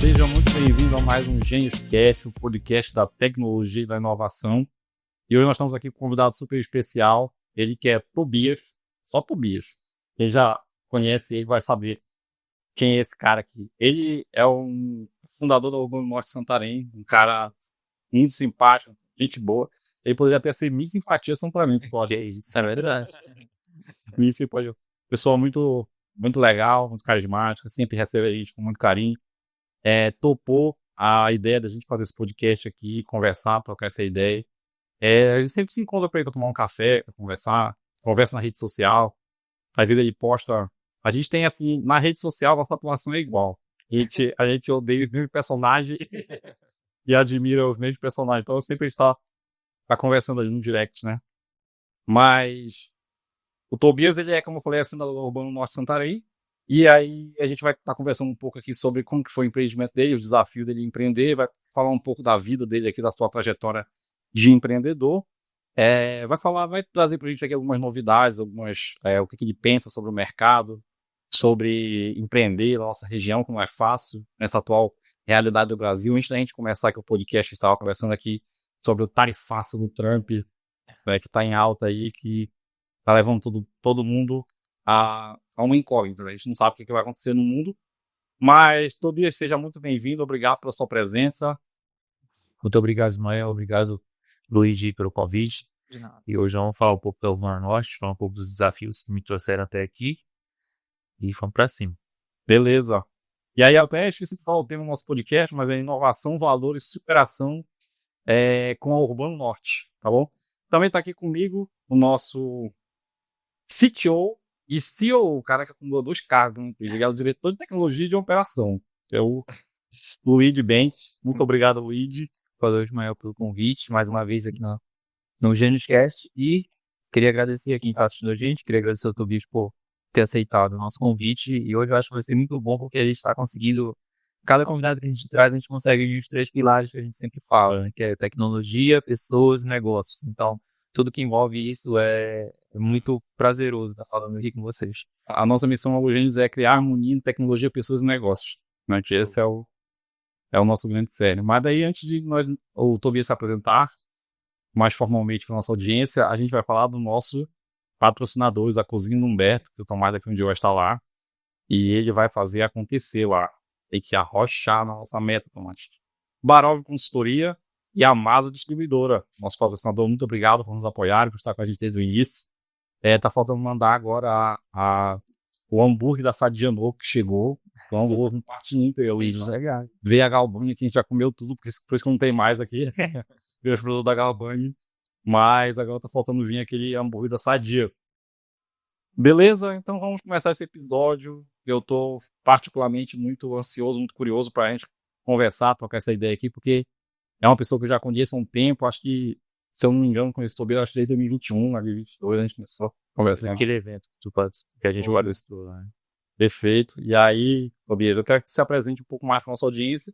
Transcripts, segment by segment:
Seja muito bem-vindo a mais um GeniusCast, o podcast da tecnologia e da inovação. E hoje nós estamos aqui com um convidado super especial, ele que é Tobias, só Tobias. Quem já conhece ele vai saber quem é esse cara aqui. Ele é um fundador da Urbano Norte Santarém, um cara muito simpático, gente boa. Ele poderia até ser Miss Simpatia Santarém, pode. Isso é verdade. Miss pode. Pessoa muito, muito legal, muito carismática, sempre recebe a gente com muito carinho. Topou a ideia da gente fazer esse podcast aqui, conversar, trocar essa ideia. A gente sempre se encontra para ir tomar um café, pra conversar, conversa na rede social. Às vezes ele posta. A gente tem assim, na rede social, a nossa atuação é igual. A gente odeia os mesmos personagens e admira os mesmos personagens. Então sempre está conversando ali no direct, né? Mas o Tobias, ele é, como eu falei, fundador do Urbano Norte Santarém. E aí a gente vai estar conversando um pouco aqui sobre como que foi o empreendimento dele, os desafios dele empreender, vai falar um pouco da vida dele aqui, da sua trajetória de empreendedor. Vai trazer para a gente aqui algumas novidades, o que ele pensa sobre o mercado, sobre empreender na nossa região, como é fácil nessa atual realidade do Brasil. Antes da gente começar aqui o podcast, estava conversando aqui sobre o tarifaço do Trump, né, que está em alta aí, que está levando todo mundo a uma incógnita. A gente não sabe o que vai acontecer no mundo. Mas, Tobias, seja muito bem-vindo. Obrigado pela sua presença. Muito obrigado, Ismael. Obrigado, Luigi, pelo convite. E hoje vamos falar um pouco da Urbano Norte, falar um pouco dos desafios que me trouxeram até aqui. E vamos pra cima. Beleza. E aí, até esqueci de falar o tema do nosso podcast, mas é inovação, valor e superação com a Urbano Norte, tá bom? Também está aqui comigo o nosso CTO e CEO, o cara que acumulou 2 cargos, né? Ele é o diretor de tecnologia e de operação, que é o Luigi Bentes. Muito obrigado, Luigi. Valeu, Ismael, pelo convite, mais uma vez aqui no GeniusCast. E queria agradecer a quem está assistindo a gente, queria agradecer ao Tobias por ter aceitado o nosso convite. E hoje eu acho que vai ser muito bom, porque a gente está conseguindo, cada convidado que a gente traz, a gente consegue unir os 3 pilares que a gente sempre fala, né? Que é tecnologia, pessoas e negócios. Então, tudo que envolve isso é muito prazeroso estar falando aqui com vocês. A nossa missão ao Gênesis é criar harmonia em tecnologia, pessoas e negócios, né? Que esse é o nosso grande sério. Mas daí, antes de o Tobias se apresentar mais formalmente para a nossa audiência, a gente vai falar do nosso patrocinador, a Cozinha do Humberto, que o Tomás daqui um dia vai estar lá, e ele vai fazer acontecer lá. Tem que arrochar na nossa meta, Tomás. Barov Consultoria e a Masa Distribuidora, nosso patrocinador. Muito obrigado por nos apoiar, por estar com a gente desde o início. Tá faltando mandar agora o hambúrguer da Sadia Novo que chegou. O hambúrguer parte íntegra, Luiz. Veio a Galbanha, que a gente já comeu tudo, por isso que não tem mais aqui. Veio os produtos da Galbanha. Mas agora tá faltando vir aquele hambúrguer da Sadia. Beleza? Então vamos começar esse episódio. Eu tô particularmente muito ansioso, muito curioso pra gente conversar, trocar essa ideia aqui, porque é uma pessoa que eu já conheço há um tempo. Acho que, se eu não me engano, conheço o Tobias acho que desde 2021, 2022, a gente começou a conversar. Aquele evento que a gente palestrou, né? Perfeito. E aí, Tobias, eu quero que tu se apresente um pouco mais para nossa audiência,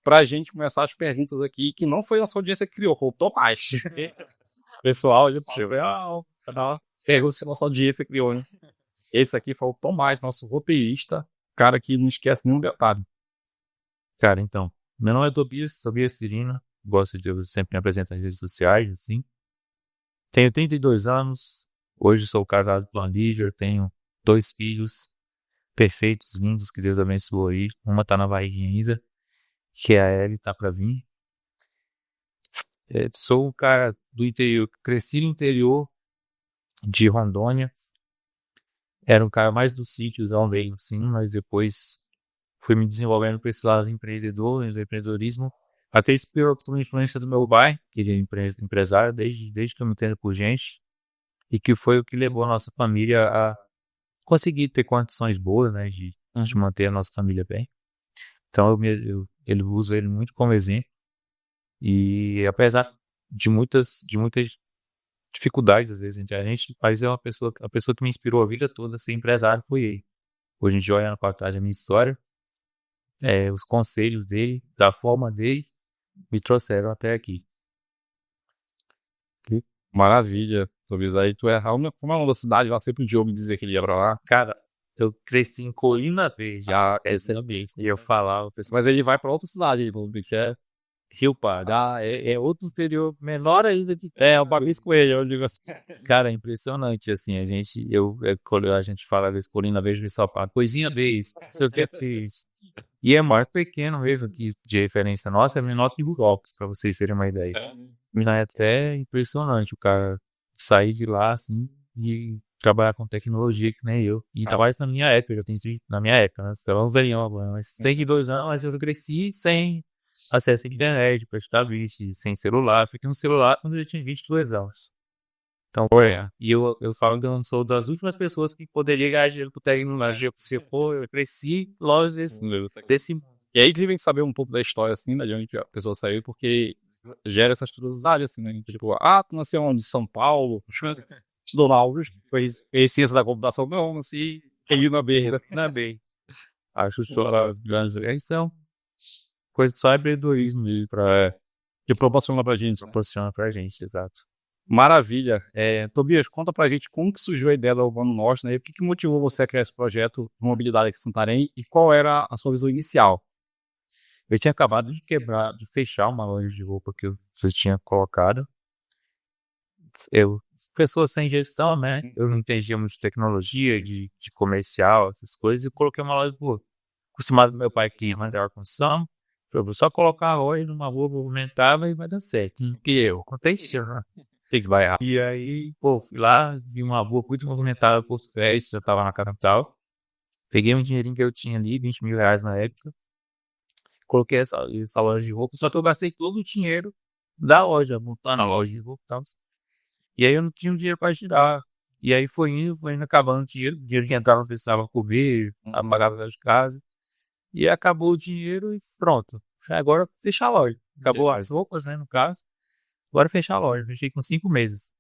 pra gente começar as perguntas aqui, que não foi a nossa audiência que criou, foi o Tomás. Pessoal, ele pergunta se a nossa audiência criou, né? Esse aqui foi o Tomás, nosso roteirista, cara que não esquece nenhum detalhe. Cara, então, meu nome é Tobias Cirino, eu sempre me apresento nas redes sociais, assim. Tenho 32 anos, hoje sou casado com a Lígia, tenho 2 filhos perfeitos, lindos, que Deus abençoe aí. Uma tá na barriguinha ainda, que é a Ellie, tá pra vir. Sou um cara do interior, cresci no interior de Rondônia. Era um cara mais do sítiozão mesmo, sim, mas depois fui me desenvolvendo para esse lado do empreendedorismo. Até isso por influência do meu pai, que ele é empresário desde que eu me entendo por gente, e que foi o que levou a nossa família a conseguir ter condições boas, né, de manter a nossa família bem. Então eu uso ele muito como exemplo. E apesar de muitas dificuldades às vezes entre a gente, mas a pessoa que me inspirou a vida toda a ser empresário foi ele. Hoje em dia, olhando para trás da minha história, os conselhos dele, da forma dele, me trouxeram até aqui. Maravilha, Tobias. Aí tu como é o nome da cidade lá? Sempre o Diogo me dizia que ele ia pra lá. Cara, Eu cresci em Colina Verde. Ah, essa é a mesma. E eu falava, pessoal, Mas ele vai pra outra cidade, ele falou que é Rio Pardo. Ah, é outro interior menor ainda que o Babis Coelho, eu digo assim. cara, é impressionante, assim, quando a gente fala desse Colina Verde, o pessoal fala, coisinha vez, não sei o que é peixe. E é mais pequeno mesmo, que de referência nossa, é menor que Rocks, pra vocês terem uma ideia. Mas é até impressionante o cara sair de lá, assim, e trabalhar com tecnologia que nem eu. E trabalhar na minha época, eu tenho 30 na minha época, né? Você é um velhinho agora, mas 102 anos, mas eu cresci sem acesso à internet, pra estudar bicho, sem celular. Fiquei no celular quando eu tinha 22 anos. Então, e eu falo que eu não sou das últimas pessoas que poderia ganhar dinheiro com tecnologia, porque, pô, eu cresci longe desse mundo. E aí que vem saber um pouco da história, assim, né, de onde a pessoa saiu, porque gera essas curiosidades, assim, né? Tipo, tu nasceu onde? São Paulo? Estudou na UFRGS? Fez ciência da computação? Não, nasci em na beira. Na bem. Acho só as grandes são coisas só empreendedorismo mesmo Que proporciona pra gente. proporciona pra gente, exato. Maravilha. Tobias, conta pra gente como que surgiu a ideia da Urbano Norte, né? E o que motivou você a criar esse projeto de mobilidade aqui em Santarém e qual era a sua visão inicial? Eu tinha acabado de fechar uma loja de roupa que eu tinha colocado. Pessoa sem gestão, né? Eu não entendia muito de tecnologia, de comercial, essas coisas, e coloquei uma loja de rua. Acostumado com meu pai que ia mandar a construção, eu vou só colocar a loja numa rua movimentada e vai dar certo. Que eu, aconteceu, né? Tem que vai. E aí, pô, fui lá, vi uma rua muito movimentada, Porto Velho, já tava na capital. Peguei um dinheirinho que eu tinha ali, 20 mil reais na época. Coloquei essa loja de roupa, só que eu gastei todo o dinheiro da loja, montando a loja de roupa e tal. E aí eu não tinha um dinheiro para girar. E aí foi indo acabando o dinheiro que entrava precisava comer, pagava as casas. E acabou o dinheiro e pronto. Agora fechar a loja. Acabou as roupas, né, no caso. Agora fechar a loja. Fechei com 5 meses.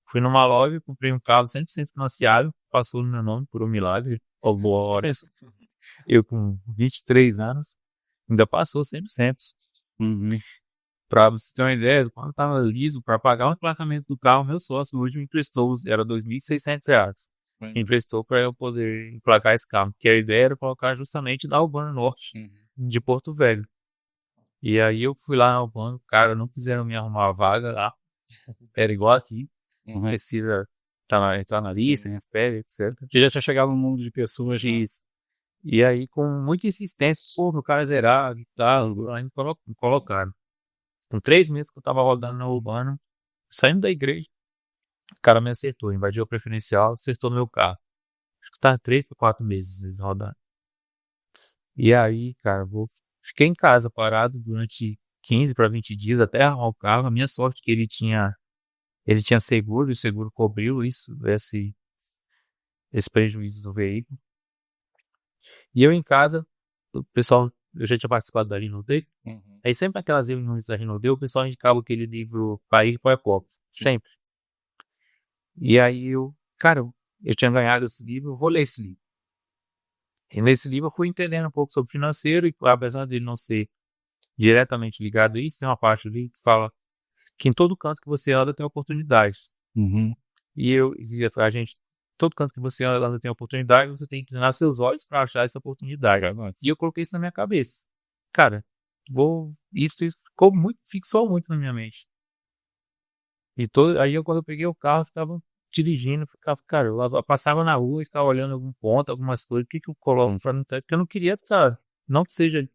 Fui numa loja, comprei um carro 100% financiado, passou no meu nome por um milagre. Ó, boa hora. Eu com 23 anos, ainda passou 100%. Pra você ter uma ideia, quando eu tava liso, para pagar o emplacamento do carro, meu sócio hoje me emprestou, era R$ 2.600. Emprestou para eu poder emplacar esse carro, porque a ideia era colocar justamente na Urbano Norte, de Porto Velho. E aí eu fui lá na Urbano, cara, não quiseram me arrumar a vaga lá. Era igual aqui, precisa entrar na lista, espera, etc. Que já tinha chegado no mundo de pessoas. Isso. E aí, com muita insistência, pô, meu cara zerar, guitarra, aí me colocaram. Com 3 meses que eu tava rodando na Urbano, saindo da igreja, o cara me acertou, invadiu o preferencial, acertou no meu carro. Acho que tava 3 para 4 meses rodando. E aí, cara, fiquei em casa parado durante 15 para 20 dias até arrumar o carro. A minha sorte é que ele tinha seguro, e o seguro cobriu esse prejuízo do veículo. E eu em casa, o pessoal, eu já tinha participado da Rinode. Aí sempre naquelas reuniões da Rinode, o pessoal indicava aquele livro Para Ir para a Copa. Sempre. E aí cara, eu tinha ganhado esse livro, eu vou ler esse livro. E nesse livro eu fui entendendo um pouco sobre financeiro, e apesar de ele não ser diretamente ligado a isso, tem uma parte ali que fala que em todo canto que você anda tem oportunidades. E a gente, todo canto que você anda tem oportunidade, você tem que treinar seus olhos para achar essa oportunidade. E eu coloquei isso na minha cabeça. Cara, isso fixou muito na minha mente. Aí quando eu peguei o carro, eu ficava dirigindo, cara, eu passava na rua, ficava olhando algum ponto, algumas coisas, o que eu coloco pra não ter, porque eu não queria, sabe, não que seja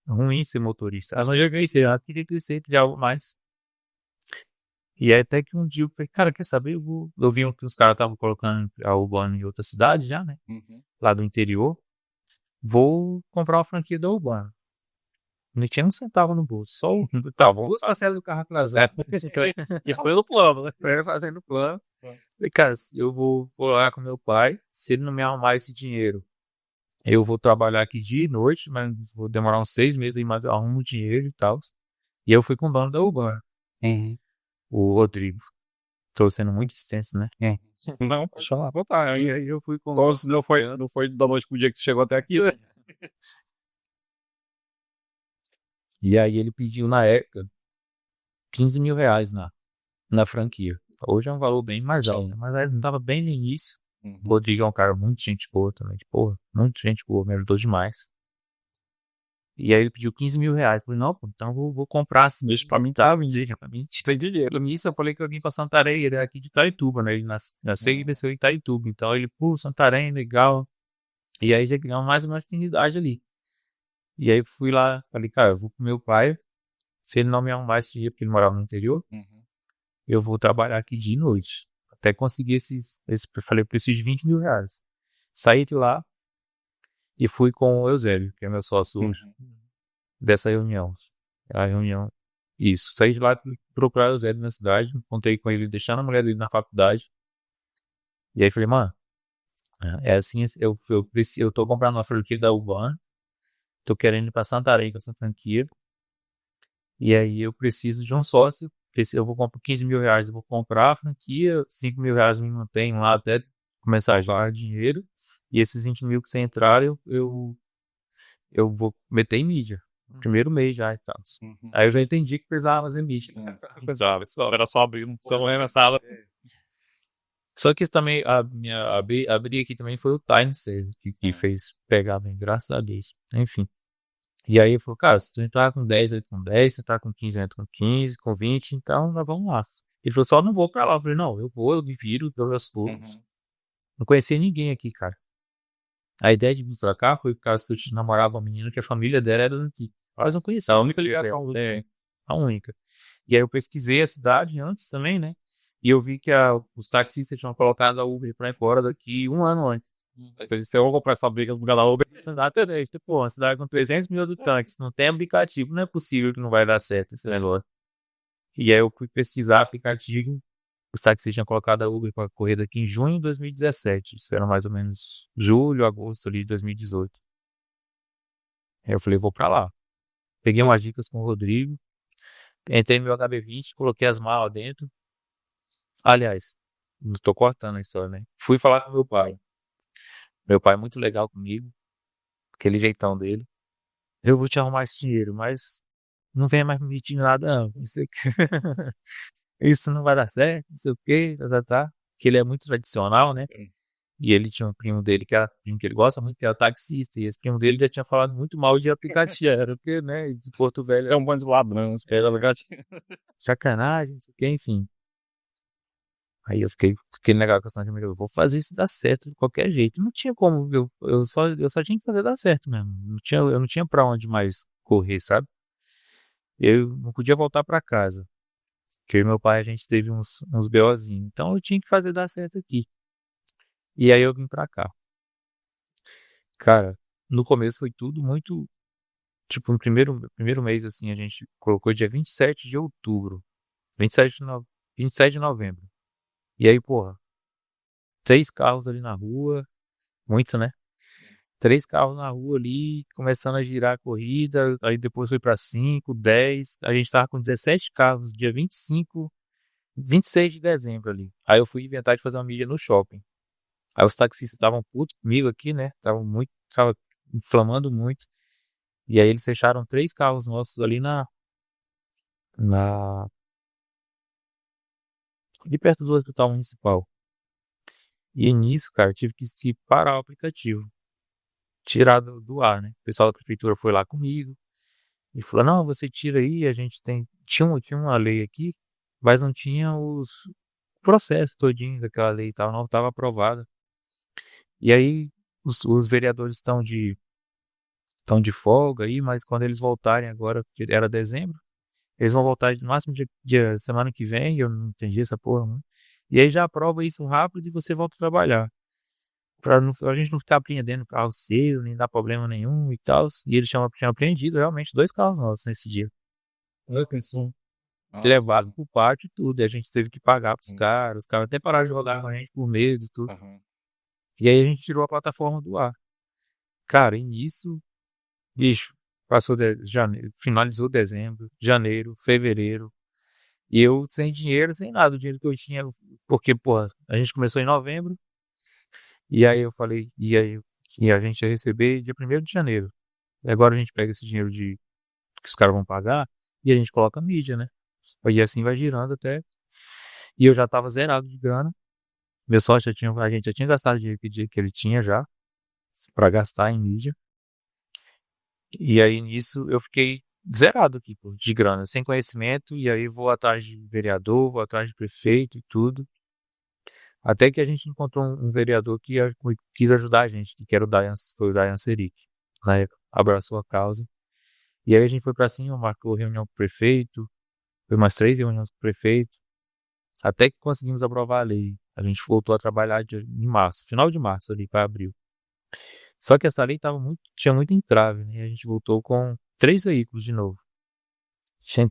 ruim ser motorista, mas eu já cresci, eu queria crescer, criar algo mais. E aí até que um dia eu falei, cara, quer saber, eu vi que os caras estavam colocando a Urbano em outra cidade já, né, lá do interior, vou comprar uma franquia da Urbano. Não tinha um centavo no bolso, só duas parcelas do carro atrasado. E foi no plano, né? Foi fazendo plano. Falei, cara, eu vou lá com meu pai, se ele não me arrumar esse dinheiro, eu vou trabalhar aqui dia e noite, mas vou demorar uns 6 meses aí, mas eu arrumo o dinheiro e tal. E eu fui com o dono da Urbana, o Rodrigo. Tô sendo muito extenso, né? Não, pode falar, botar. E aí eu fui com... Não foi da noite pro dia que tu chegou até aqui, né? E aí ele pediu na época 15 mil reais na franquia. Hoje é um valor bem mais alto, mas ele estava bem no início. O Rodrigo é um cara muito gente boa também. Porra, muito gente boa, me ajudou demais. E aí ele pediu 15 mil reais. Eu falei, não, pô, então eu vou comprar assim. Deixa pra mim, Tá, deixa pra mim. Sem dinheiro. Nisso eu falei que eu vim pra Santarém, ele é aqui de Itaituba, né? Ele nasceu e cresceu em Itaituba. Então ele, pô, Santarém, legal. E aí já ganhamos mais ou menos afinidade ali. E aí fui lá, falei, cara, eu vou pro meu pai. Se ele não me arrumar esse dia, porque ele morava no interior, eu vou trabalhar aqui de noite. Até conseguir eu falei, eu preciso de 20 mil reais. Saí de lá e fui com o Eusébio, que é meu sócio hoje, dessa reunião. A reunião. Isso. Saí de lá procurar o Eusébio na cidade, contei com ele, deixando a mulher dele na faculdade. E aí falei, mano, é assim, eu tô comprando uma franquia da Urbana, tô querendo ir pra Santarém com essa franquia. E aí eu preciso de um sócio. Eu vou comprar 15 mil reais, eu vou comprar a franquia, 5 mil reais me mantém lá até começar a jogar dinheiro. E esses 20 mil que você entrar, eu vou meter em mídia. Primeiro mês já e tal. Aí eu já entendi que precisava fazer mídia. Precisava, era só abrir um problema na sala. Só que isso também, abrir aqui também foi o Time Sale, que fez pegar bem, graças a Deus. Enfim. E aí ele falou, cara, se tu entrar com 10, entra com 10, se entrar com 15, entra com 15, com 20, então nós vamos lá. Ele falou, só não vou pra lá. Eu falei, não, eu vou, eu me viro, dou meus pulos. Não conhecia ninguém aqui, cara. A ideia de vir pra cá foi por causa que eu namorava uma menina que a família dela era daqui. Mas não conhecia. A única ligação. A única. E aí eu pesquisei a cidade antes também, né? E eu vi que os taxistas tinham colocado a Uber pra ir embora daqui 1 ano antes. Se eu vou comprar essa briga no lugar da Uber. Exatamente. Pô, uma cidade com 300 mil habitantes, não tem aplicativo, não é possível que não vai dar certo esse negócio. E aí eu fui pesquisar aplicativo, os taxistas tinham colocado a Uber para correr daqui em junho de 2017. Isso era mais ou menos julho, agosto ali de 2018. Aí eu falei, vou pra lá. Peguei umas dicas com o Rodrigo, entrei no meu HB20, coloquei as malas dentro. Aliás, não tô cortando a história, né? Fui falar com meu pai. Meu pai é muito legal comigo, aquele jeitão dele. Eu vou te arrumar esse dinheiro, mas não venha mais me pedir nada, não. Isso, isso não vai dar certo, não sei o quê, tá. Que ele é muito tradicional, né? Sim. E ele tinha um primo dele, que era um primo que ele gosta muito, que era taxista. E esse primo dele já tinha falado muito mal de aplicativo, era porque, né, de Porto Velho. É um bando de ladrões. Era sacanagem, não sei o quê, enfim. Aí eu fiquei negado com a questão de eu vou fazer isso dar certo de qualquer jeito. Não tinha como, eu só tinha que fazer dar certo mesmo. Eu não tinha pra onde mais correr, sabe? Eu não podia voltar pra casa. Porque eu e meu pai, a gente teve uns BOzinhos. Então eu tinha que fazer dar certo aqui. E aí eu vim pra cá. Cara, no começo foi tudo muito. Tipo, no primeiro mês, assim, a gente colocou dia 27 de outubro. 27 de novembro. E aí, porra, 3 carros ali na rua. Muito, né? 3 carros na rua ali, começando a girar a corrida. Aí depois foi pra 5, 10. A gente tava com 17 carros, dia 26 de dezembro ali. Aí eu fui inventar de fazer uma mídia no shopping. Aí os taxistas estavam putos comigo aqui, né? Tava inflamando muito. E aí eles fecharam 3 carros nossos ali na, ali perto do hospital municipal. E nisso, cara, eu tive que parar o aplicativo. Tirar do ar, né? O pessoal da prefeitura foi lá comigo e falou, não, você tira aí, a gente tem. Tinha uma lei aqui, mas não tinha os processos todinho daquela lei e tal, não estava aprovada. E aí os vereadores estão de folga aí, mas quando eles voltarem agora, porque era dezembro, eles vão voltar no máximo semana que vem, eu não entendi essa porra, né? E aí já aprova isso rápido e você volta a trabalhar. A gente não ficar apreendendo carro seu, nem dar problema nenhum e tal. E eles tinham apreendido realmente 2 carros nossos nesse dia. Sim. Levado pro pátio e tudo. E a gente teve que pagar pros caras. Os caras até pararam de rodar com a gente por medo e tudo. E aí a gente tirou a plataforma do ar. Cara, e nisso, bicho, passou janeiro, finalizou dezembro, janeiro, fevereiro. E eu sem dinheiro, sem nada. O dinheiro que eu tinha, porque, porra, a gente começou em novembro. E aí eu falei, e a gente ia receber dia 1º de janeiro. E agora a gente pega esse dinheiro que os caras vão pagar e a gente coloca a mídia, né? E assim vai girando até. E eu já tava zerado de grana. Meu sócio a gente já tinha gastado o dinheiro que ele tinha já, pra gastar em mídia. E aí nisso eu fiquei zerado aqui, pô, de grana, sem conhecimento. E aí vou atrás de vereador, vou atrás de prefeito e tudo. Até que a gente encontrou um vereador que quis ajudar a gente, que era foi o Dayan Seric. Na época, abraçou a causa. E aí a gente foi pra cima, marcou reunião com o prefeito, foi umas 3 reuniões com o prefeito, até que conseguimos aprovar a lei. A gente voltou a trabalhar em março, final de março ali para abril. Só que essa lei tinha muito entrave, né? E a gente voltou com 3 veículos de novo. Tinha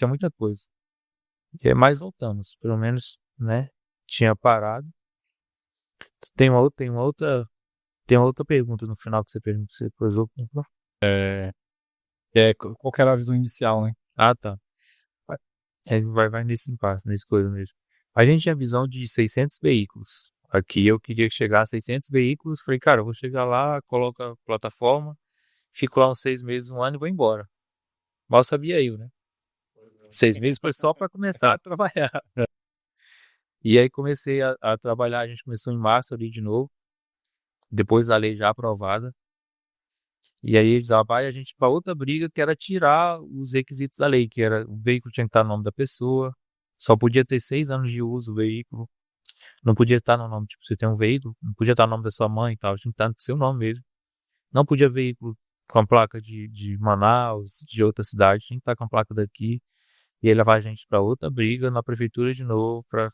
muita coisa. E aí mais voltamos, pelo menos, né? Tinha parado. Tem uma outra pergunta no final que você perguntou, você cruzou. Qual que era a visão inicial, né? Ah, tá. Vai nesse impasse, nesse coisa mesmo. A gente tinha visão de 600 veículos. Aqui eu queria chegar a 600 veículos. Falei, cara, eu vou chegar lá, coloco a plataforma, fico lá uns 6 meses, um ano e vou embora. Mal sabia eu, né? 6 meses foi só para começar a trabalhar. E aí comecei a trabalhar, a gente começou em março ali de novo, depois da lei já aprovada. E aí eles vai a gente para outra briga que era tirar os requisitos da lei, que era o veículo tinha que estar no nome da pessoa, só podia ter 6 anos de uso o veículo, não podia estar no nome, tipo, você tem um veículo, não podia estar no nome da sua mãe e tal, tinha que estar no seu nome mesmo. Não podia veículo com a placa de Manaus, de outra cidade, tinha que estar com a placa daqui. E aí levar a gente para outra briga na prefeitura de novo para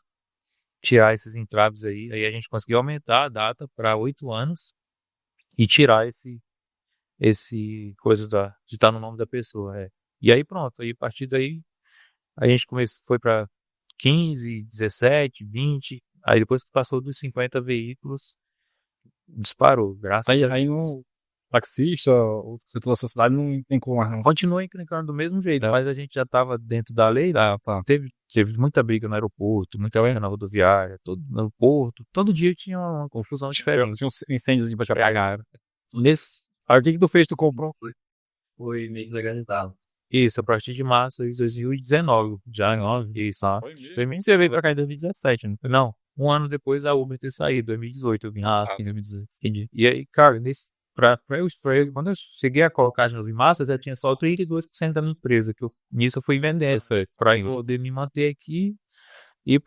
tirar esses entraves aí. Aí a gente conseguiu aumentar a data para 8 anos e tirar esse coisa de estar no nome da pessoa. E aí pronto, aí a partir daí a gente foi para 15, 17, 20, aí depois que passou dos 50 veículos, disparou, graças a Aí Deus. no taxista, o setor da sociedade não tem como. Continua encrencando do mesmo jeito, mas a gente já estava dentro da lei, Tá. teve muita briga no aeroporto, muita briga na rodoviária, no aeroporto, todo dia tinha uma confusão diferente. Tinha uns incêndios pra pegar. Nesse, Aí o que tu fez? Tu comprou? Foi meio legalizado. Isso, a partir de março de 2019. Já, isso. Foi mesmo? Também você veio pra cá em 2017, né? Não, um ano depois da Uber ter saído, 2018. Eu vim. Sim, 2018. Entendi. E aí, cara, quando eu cheguei a colocar de novo em massa, já tinha só 32% da minha empresa, nisso eu fui vender, pra eu poder me manter aqui e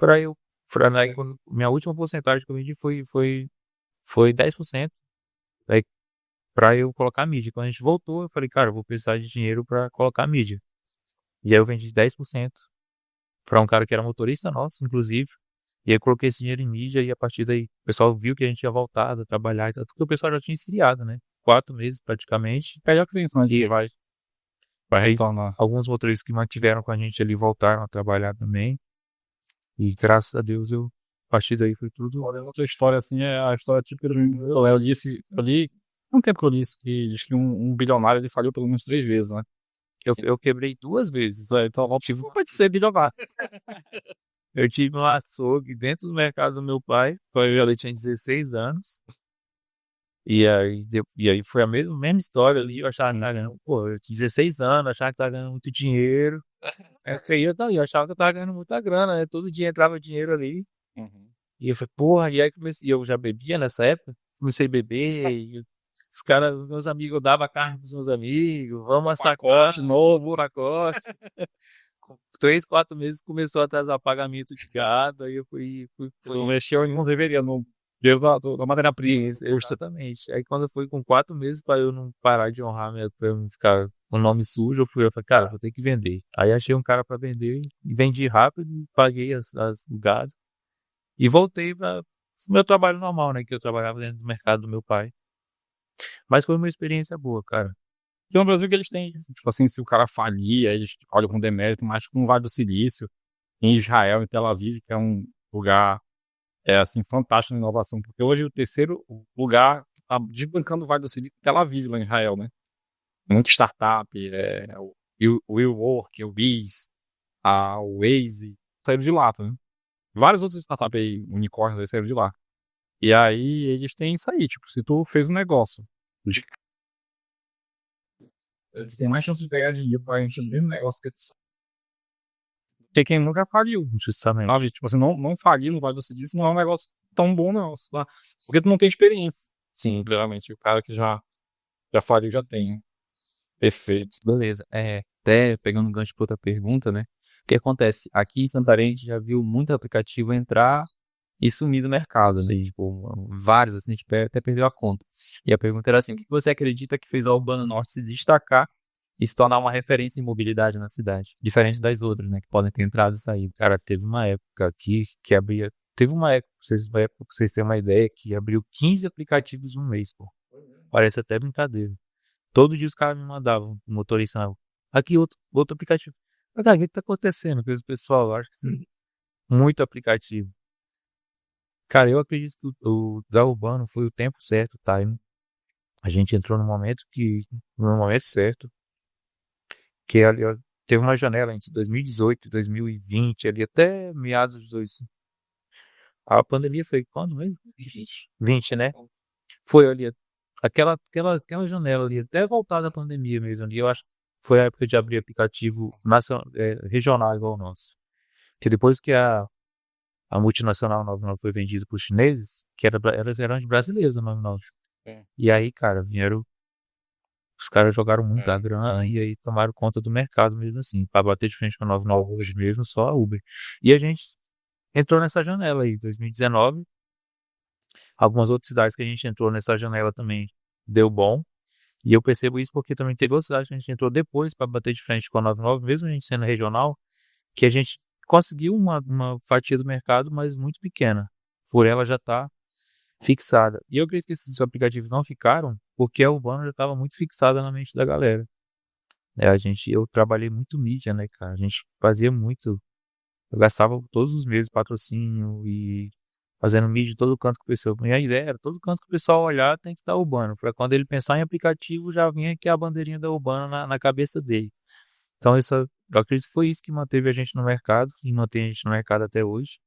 minha última porcentagem que eu vendi foi 10%. Aí, pra eu colocar a mídia. Quando a gente voltou, eu falei, cara, eu vou precisar de dinheiro pra colocar a mídia. E aí eu vendi 10% pra um cara que era motorista nosso, inclusive. E aí eu coloquei esse dinheiro em mídia e a partir daí o pessoal viu que a gente tinha voltado a trabalhar e tal, porque o pessoal já tinha esfriado, né? 4 meses praticamente. Melhor que isso, né? E Vai aí retornar. alguns motoristas que mantiveram com a gente ali voltaram a trabalhar também. E graças a Deus a partir daí foi tudo. Outra história assim é a história típica do. Eu li. Não tempo que eu li isso, que diz que um bilionário ele falhou pelo menos 3 vezes, né? Eu quebrei 2 vezes. Então, não pode ser bilionário. Eu tive um açougue dentro do mercado do meu pai, quando eu tinha 16 anos. E aí foi a mesma história ali, eu achava que tava ganhando, pô, eu tinha 16 anos, achava que tava ganhando muito dinheiro. Eu achava que eu tava ganhando muita grana, né? Todo dia entrava dinheiro ali. E eu falei, porra, e aí e eu já bebia nessa época, comecei a beber, e os caras, meus amigos, eu dava carne pros meus amigos, vamos a sacote novo, pacote. Com 3, 4 meses começou a atrasar pagamento de gado, aí eu Não mexeu e não deveria, no dinheiro da matéria-prima. Exatamente. Aí quando eu fui com 4 meses para eu não parar de honrar, pra eu não ficar com o nome sujo, eu falei, cara, vou ter que vender. Aí achei um cara para vender e vendi rápido, paguei o gado e voltei para o meu trabalho normal, né? Que eu trabalhava dentro do mercado do meu pai. Mas foi uma experiência boa, cara. Porque no Brasil que eles têm, tipo assim, se o cara falia, eles olham com demérito, mas com o Vale do Silício, em Israel, em Tel Aviv, que é um lugar assim, fantástico na inovação, porque hoje o terceiro lugar tá desbancando o Vale do Silício, Tel Aviv, lá em Israel, né? Muita startup, o WeWork, o Biz, o Waze, saíram de lá, tá, né? Vários outros startups aí, unicórnios aí saíram de lá. E aí eles têm isso aí, tipo, se tu fez um negócio, tem mais chance de pegar dinheiro pra gente no mesmo negócio que tu sabe. Tem quem nunca faliu, Justamente. sabe? Tipo assim, não falir no Vale do Silício não é um negócio tão bom não, tá? Porque tu não tem experiência. Sim, claramente. O cara que já faria, já tem. Perfeito. Beleza. Até pegando um gancho para outra pergunta, né? O que acontece? Aqui em Santarém a gente já viu muito aplicativo entrar e sumir do mercado, né? Tipo, vários, assim, a gente até perdeu a conta. E a pergunta era assim, o que você acredita que fez a Urbano Norte se destacar e se tornar uma referência em mobilidade na cidade? Diferente das outras, né? Que podem ter entrado e saído. Cara, teve uma época aqui que abria... Teve uma época, uma época, pra vocês terem uma ideia, que abriu 15 aplicativos em um mês, pô. Parece até brincadeira. Todo dia os caras me mandavam, o motorista na rua. Aqui outro aplicativo. Mas, cara, o que tá acontecendo com esse pessoal? Eu acho que muito aplicativo. Cara, eu acredito que o da Urbano foi o tempo certo, o time. A gente entrou no momento certo, que ali, ó, teve uma janela entre 2018 e 2020, ali até meados de dois. A pandemia foi quando mesmo? 20, né? Foi ali, aquela janela ali, até voltar da pandemia mesmo ali, eu acho que foi a época de abrir aplicativo regional igual o nosso. Que depois que a multinacional 99 foi vendida para os chineses, que eram de brasileiros a 99. É. E aí, cara, os caras jogaram muita grana e aí tomaram conta do mercado mesmo assim. Para bater de frente com a 99 hoje mesmo, só a Uber. E a gente entrou nessa janela aí, 2019. Algumas outras cidades que a gente entrou nessa janela também deu bom. E eu percebo isso porque também teve outras cidades que a gente entrou depois para bater de frente com a 99, mesmo a gente sendo regional, que a gente conseguiu uma fatia do mercado, mas muito pequena. Por ela já estar fixada. E eu acredito que esses aplicativos não ficaram porque a Urbano já estava muito fixada na mente da galera. Eu trabalhei muito mídia, né, cara? A gente fazia muito. Eu gastava todos os meses patrocínio e fazendo mídia de todo canto que o pessoal. Minha ideia era todo canto que o pessoal olhar tem que estar Urbano. Para quando ele pensar em aplicativo, já vinha aqui a bandeirinha da Urbano na cabeça dele. Então, eu acredito que foi isso que manteve a gente no mercado e mantém a gente no mercado até hoje.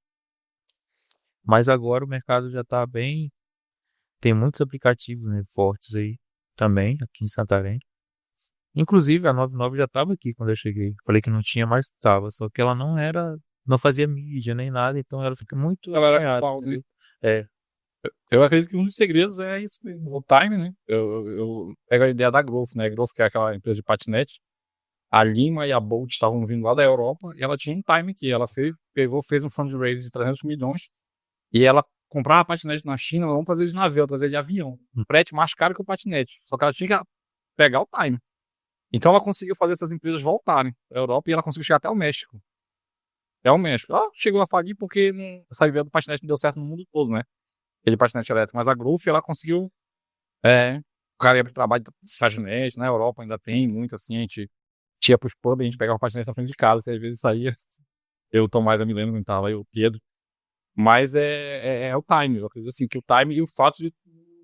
Mas agora o mercado já está bem. Tem muitos aplicativos, né, fortes aí também, aqui em Santarém. Inclusive, a 99 já estava aqui quando eu cheguei. Falei que não tinha, mas estava. Só que ela não fazia mídia nem nada, então ela fica muito Ela era acanhada, pau, né? entendeu? É, Eu acredito que um dos segredos é isso mesmo, o time, né? Eu pego a ideia da Growth, né? A Growth, que é aquela empresa de patinete. A Lima e a Bolt estavam vindo lá da Europa e ela tinha um time aqui. Ela fez um fundraise de 300 milhões e ela comprava patinete na China, não fazer de navio, trazer de avião. Um frete mais caro que o patinete. Só que ela tinha que pegar o time. Então ela conseguiu fazer essas empresas voltarem para a Europa e ela conseguiu chegar até o México. Até o México. Ela chegou a falir porque essa ideia do patinete não deu certo no mundo todo, né? Aquele patinete elétrico. Mas a Growth, ela conseguiu. O cara ia pro trabalho de patinete, na Europa ainda tem muito assim. A gente ia pros pubs, a gente pegava o patinete na frente de casa, e às vezes saía. Eu, Tomás, eu me lembro, não tava aí, o Pedro. Mas é o time. Eu acredito assim, que o time e o fato de.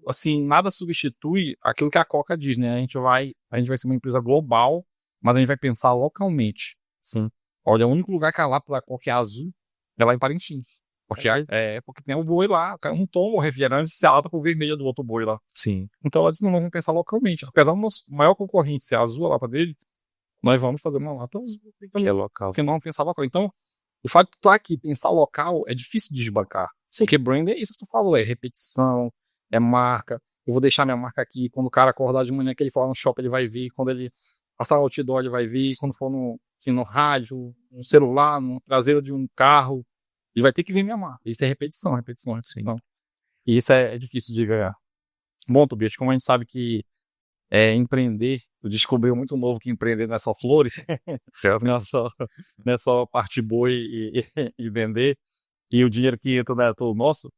Assim, nada substitui aquilo que a Coca diz, né? A gente vai ser uma empresa global, mas a gente vai pensar localmente. sim, Olha, o único lugar que a lápida da Coca é azul é lá em Parintins. Porque tem o boi lá, um toma o refrigerante se a lata for vermelha do outro boi lá. sim. Então ela disse, não, vamos pensar localmente. Apesar do nosso maior concorrente ser azul, a lata dele, nós vamos fazer uma lata azul. Que é local. Porque não vamos pensar local. Então, o fato de tu estar aqui pensar local é difícil de desbancar. Porque brand é isso que tu falou, é repetição, é marca. Eu vou deixar minha marca aqui. Quando o cara acordar de manhã, que ele for no shopping, ele vai ver. Quando ele passar no outdoor, ele vai ver. Quando for no rádio, no celular, no traseiro de um carro, ele vai ter que ver minha marca. Isso é repetição, repetição, repetição. E isso é difícil de ganhar. Bom, Tobias, como a gente sabe que empreender, tu descobriu muito novo que empreender não é só flores, não é só parte boa e vender, e o dinheiro que entra não é todo nosso.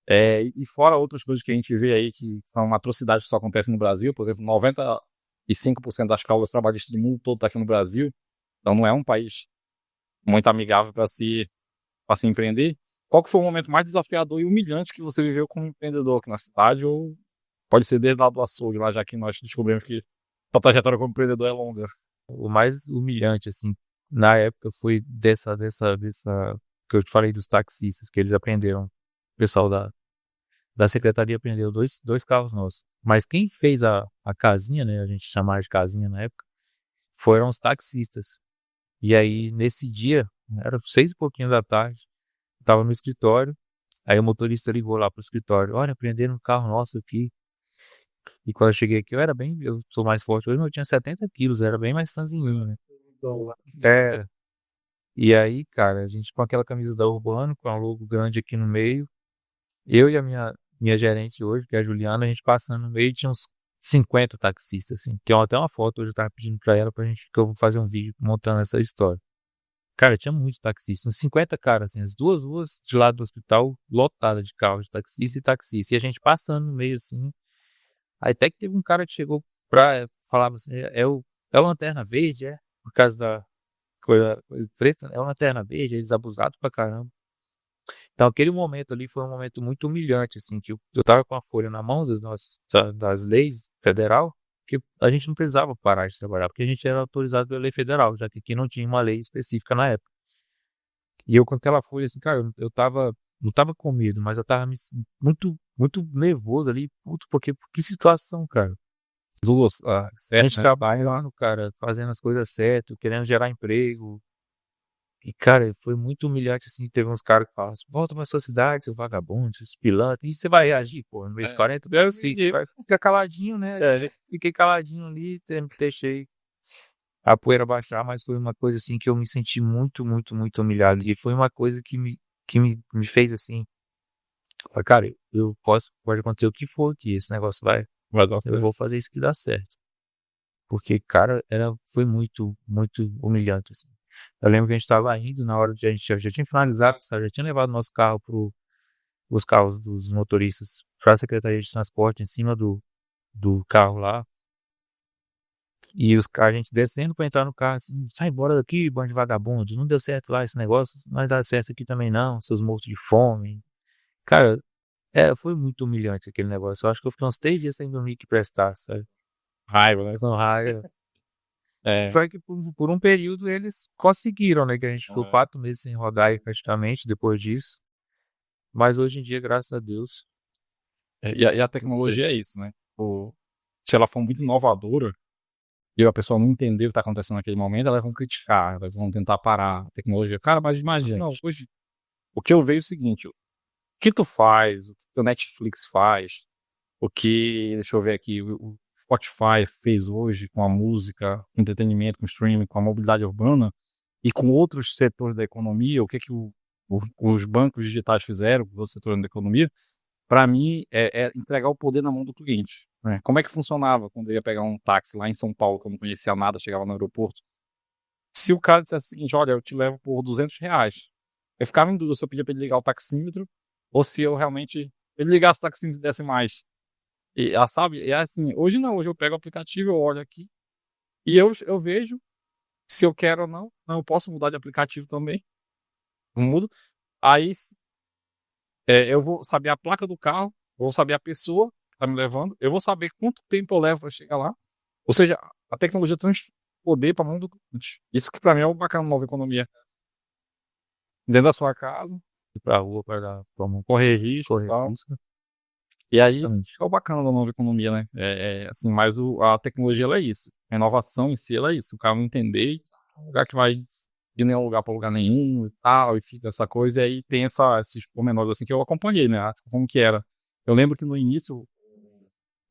E fora outras coisas que a gente vê aí que são atrocidades que só acontecem no Brasil, por exemplo, 95% das causas trabalhistas do mundo todo está aqui no Brasil, então não é um país muito amigável para se empreender. Qual que foi o momento mais desafiador e humilhante que você viveu como empreendedor aqui na cidade, ou pode ser desde lá do açougue, lá já que nós descobrimos que a trajetória como empreendedor é longa? O mais humilhante, assim, na época foi dessa que eu te falei dos taxistas, que eles aprenderam. O pessoal da secretaria aprendeu dois carros nossos. Mas quem fez a casinha, né, a gente chamava de casinha na época, foram os taxistas. E aí, nesse dia, era 6 e pouquinho da tarde, eu tava no escritório, Aí o motorista ligou lá pro escritório, olha, prenderam um carro nosso aqui. E quando eu cheguei aqui, eu sou mais forte hoje, mas eu tinha 70 quilos, era bem mais franzininho, né? É. E aí, cara, a gente com aquela camisa da Urbano, com a logo grande aqui no meio, eu e a minha gerente hoje, que é a Juliana, a gente passando no meio, tinha uns 50 taxistas, assim. Tem até uma foto, hoje eu tava pedindo pra ela que eu vou fazer um vídeo montando essa história. Cara, tinha muito taxista, uns 50 caras, assim, as duas ruas de lado do hospital, lotada de carros de taxista e taxista. E a gente passando no meio, assim. Aí até que teve um cara que chegou pra falar assim, é o Lanterna Verde, é? Por causa da coisa preta, né? É o Lanterna Verde, eles abusados pra caramba. Então aquele momento ali foi um momento muito humilhante, assim, que eu tava com a folha na mão das leis federal, que a gente não precisava parar de trabalhar, porque a gente era autorizado pela lei federal, já que aqui não tinha uma lei específica na época. E eu com aquela folha, assim, cara, não tava com medo, mas eu tava muito, muito nervoso ali, puto, porque que situação, cara. Tudo A certo, gente né? trabalhando, cara, fazendo as coisas certas, querendo gerar emprego. E, cara, foi muito humilhante, assim, teve uns caras que falaram assim, volta pra sua cidade, seus vagabundos, seus pilantras. E você vai reagir, pô, no mês 40? Deve sim, você vai ficar caladinho, né? Fiquei caladinho ali, deixei a poeira baixar, mas foi uma coisa, assim, que eu me senti muito, muito, muito humilhado. E foi uma coisa que me fez, assim, falar, cara, pode acontecer o que for aqui, esse negócio Vai dar eu certo. vou fazer isso que dá certo. Porque, cara, foi muito, muito humilhante, assim. Eu lembro que a gente estava indo, na hora de a gente já tinha finalizado, sabe, já tinha levado nosso carro os carros dos motoristas para a Secretaria de Transporte em cima do carro lá. E a gente descendo para entrar no carro, assim, sai embora daqui, bando de vagabundo, não deu certo lá esse negócio, não vai dar certo aqui também não, seus mortos de fome. Cara, foi muito humilhante aquele negócio. Eu acho que eu fiquei uns 3 dias sem dormir que prestar, sabe? Raiva, né? Com raiva. É. Foi que por um período eles conseguiram, né? Que a gente ficou 4 meses sem rodar aí praticamente depois disso. Mas hoje em dia, graças a Deus, E a tecnologia é isso, né? Se ela for muito inovadora e a pessoa não entender o que está acontecendo naquele momento, elas vão criticar, elas vão tentar parar a tecnologia. Cara, mas imagina, não, hoje, o que eu vejo é o seguinte, o que tu faz, o que o Netflix faz, deixa eu ver aqui, o Spotify fez hoje com a música, com entretenimento, com streaming, com a mobilidade urbana e com outros setores da economia, o que os bancos digitais fizeram com os outros setores da economia, para mim é entregar o poder na mão do cliente, né? Como é que funcionava quando eu ia pegar um táxi lá em São Paulo, que eu não conhecia nada, chegava no aeroporto? Se o cara dissesse o seguinte, olha, eu te levo por R$ 200, eu ficava em dúvida se eu pedia para ele ligar o taxímetro ou se eu realmente ele ligasse o taxímetro e desse mais. E ela sabe, e é assim, hoje não, hoje eu pego o aplicativo, eu olho aqui e eu vejo se eu quero ou não. Não, eu posso mudar de aplicativo também. Eu mudo. Aí eu vou saber a placa do carro, vou saber a pessoa que tá me levando, eu vou saber quanto tempo eu levo para chegar lá. Ou seja, a tecnologia transfere poder para a mão do cliente. Isso que para mim é o bacana da nova economia. Dentro da sua casa, ir pra rua para correr risco e correr tal. risco. E aí, isso Justamente. é o bacana da nova economia, né? Assim, mas a tecnologia, ela é isso. A inovação em si, ela é isso. O cara não entender, é um lugar que vai de nenhum lugar para lugar nenhum e tal, e fica essa coisa, e aí tem esses pormenores assim que eu acompanhei, né? Como que era. Eu lembro que no início,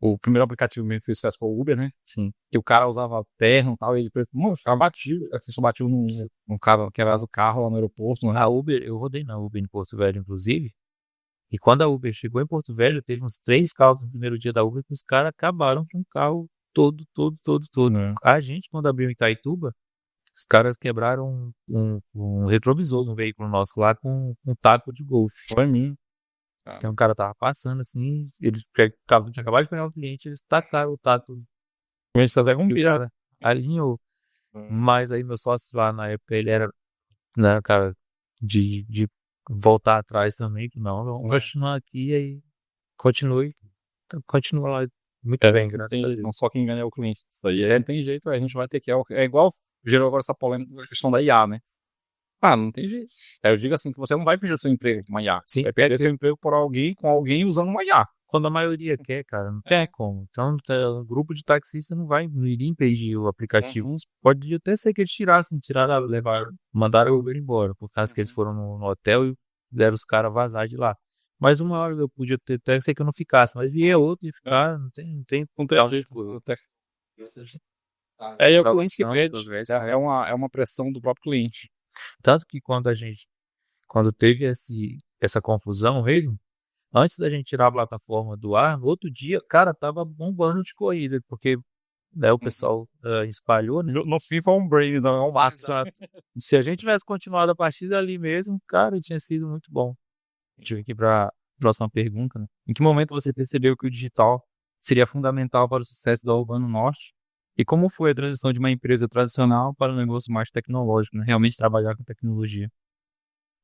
o primeiro aplicativo mesmo que fez sucesso foi o Uber, né? Sim. Que o cara usava terno e tal, e ele ficava batido. Você só bateu num cara que era do carro lá no aeroporto, né? A Uber, eu rodei na Uber em Porto Velho, inclusive. E quando a Uber chegou em Porto Velho, teve uns 3 carros no primeiro dia da Uber que os caras acabaram com o carro todo, todo, todo, todo. Né? A gente, quando abriu em Itaituba, os caras quebraram um retrovisor no veículo nosso lá com um taco de golfe. Foi mim. Então o cara tava passando assim, eles tinha acabado de pegar o cliente, eles tacaram o taco. A gente até com E o cara alinhou. Mas aí meu sócio lá na época, ele era, né, cara, de voltar atrás também, que não, vamos continuar aqui, aí continua lá muito bem, graças a Deus. Não só quem ganha é o cliente. Isso aí não tem jeito, a gente vai ter que. É igual gerou agora essa polêmica com a questão da IA, né? Ah, não tem jeito. Eu digo assim, que você não vai perder seu emprego com uma IA. Sim. Vai perder seu emprego com alguém usando uma IA. Quando a maioria quer, cara, não tem como. Então, o grupo de taxistas não iria impedir o aplicativo. Pode até ser que eles mandaram o Uber embora, por causa que eles foram no hotel e deram os caras vazar de lá. Mas uma hora eu podia ter até sei que eu não ficasse, mas via outro e ficar, não tem Não tem jeito. É o cliente que pede. É uma pressão do próprio cliente. Tanto que quando teve essa confusão mesmo, antes da gente tirar a plataforma do ar, no outro dia, cara, tava bombando de corrida, porque né, o pessoal espalhou, né? No fim foi um brain, não é um mato. Exato. Se a gente tivesse continuado a partir dali mesmo, cara, tinha sido muito bom. Deixa eu ir aqui para a próxima pergunta, né? Em que momento você percebeu que o digital seria fundamental para o sucesso da Urbano Norte? E como foi a transição de uma empresa tradicional para um negócio mais tecnológico, né? Realmente trabalhar com tecnologia?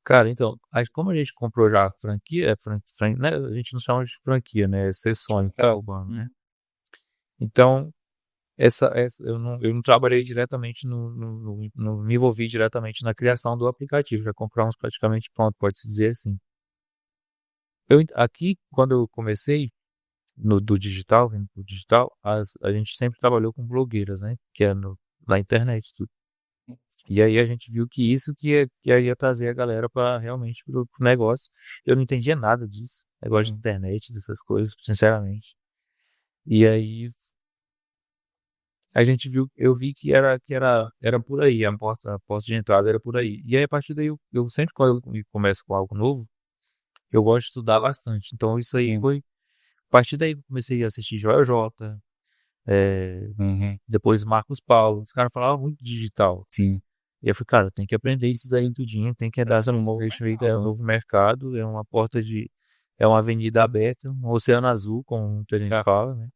Cara, então, como a gente comprou já a franquia, né? A gente não chama de franquia, né? É sessões da Urbano, né? Então, eu não trabalhei diretamente não me envolvi diretamente na criação do aplicativo, já compramos praticamente pronto, pode-se dizer assim. Aqui, quando eu comecei do digital, a gente sempre trabalhou com blogueiras, né? Que é na internet, tudo. E aí a gente viu que isso que ia trazer a galera para realmente pro negócio. Eu não entendia nada disso, negócio de internet, dessas coisas, sinceramente. E aí eu vi que era por aí, a porta de entrada era por aí. E aí a partir daí eu sempre quando eu começo com algo novo, eu gosto de estudar bastante. Então isso aí foi, a partir daí eu comecei a assistir Joel J, depois Marcos Paulo, os caras falavam muito digital. Sim. E eu falei, cara, tem que aprender isso daí tudinho, tem que dar essa é um novo mercado, é uma é uma avenida aberta, um oceano azul, como a gente fala, né?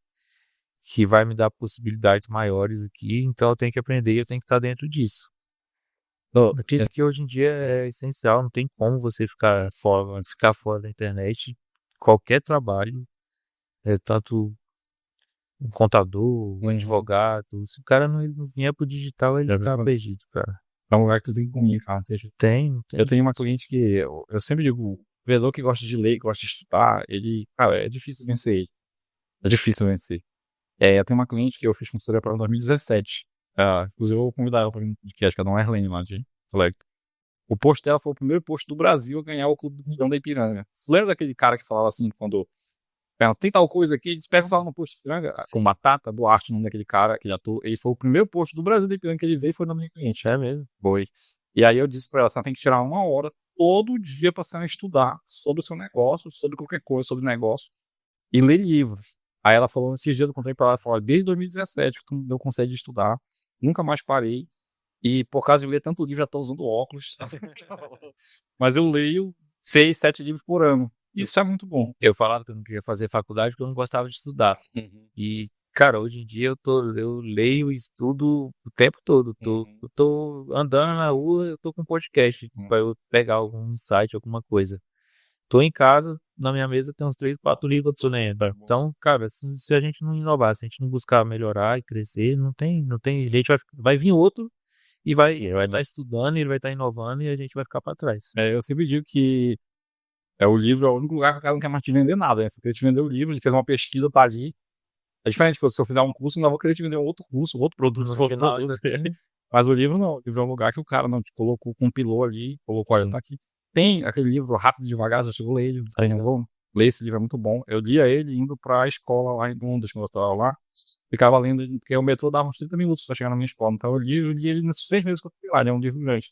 Que vai me dar possibilidades maiores aqui, então eu tenho que aprender e eu tenho que estar dentro disso. Eu acredito que hoje em dia é essencial, não tem como você ficar fora da internet, qualquer trabalho, tanto um contador, um advogado, se o cara não vier pro digital, ele tá perdido, cara. É um lugar que tu tem que comunicar. Tem. Eu tenho uma cliente que eu sempre digo, o vendedor que gosta de ler, que gosta de estudar, cara, é difícil vencer ele. É difícil vencer. Eu tenho uma cliente que eu fiz consultoria para ela em 2017. Inclusive, eu vou convidar ela para um podcast, que é a Dona Erlene lá de Flag. O post dela foi o primeiro post do Brasil a ganhar o Clube do Milhão da Ipiranga. Você lembra daquele cara que falava assim, quando tem tal coisa aqui, ele peça lá no post de Ipiranga, com Batata, Duarte, o nome daquele cara, aquele ator. Ele foi o primeiro post do Brasil da Ipiranga que ele veio e foi na minha cliente. É mesmo? Foi. E aí eu disse pra ela, você tem que tirar 1 hora todo dia pra você estudar sobre o seu negócio, sobre qualquer coisa, sobre negócio, e ler livros. Aí ela falou, esses dias eu contei pra ela, falou, desde 2017 que tu me deu conselho de estudar, nunca mais parei, e por causa de ler tanto livro, já tô usando óculos. Mas eu leio 6, 7 livros por ano. Isso é muito bom. Eu falava que eu não queria fazer faculdade porque eu não gostava de estudar. E, cara, hoje em dia eu leio e estudo o tempo todo. Eu tô andando na rua, eu tô com podcast pra eu pegar algum insight, alguma coisa. Tô em casa, na minha mesa tem uns 3, 4 livros que eu tô lendo. Então, cara, se a gente não inovar, se a gente não buscar melhorar e crescer, não tem, a gente vai vir outro e ele vai estar estudando, ele vai estar inovando e a gente vai ficar pra trás. Eu sempre digo que o livro é o único lugar que o cara não quer mais te vender nada, né? Você quer te vender o livro, ele fez uma pesquisa pra ali. É diferente, tipo, se eu fizer um curso, eu não vou querer te vender um outro curso, outro produto. Mas o livro não. O livro é um lugar que o cara não te colocou, compilou ali, colocou, olha, tá aqui. Tem aquele livro Rápido e Devagar, já chegou a ler ele. Ler esse livro é muito bom. Eu lia ele indo pra escola lá em Londres, quando eu estava lá. Ficava lendo, porque o metrô dava uns 30 minutos pra chegar na minha escola. Então eu li ele nesses 6 meses que eu fiquei lá, ele é um livro grande.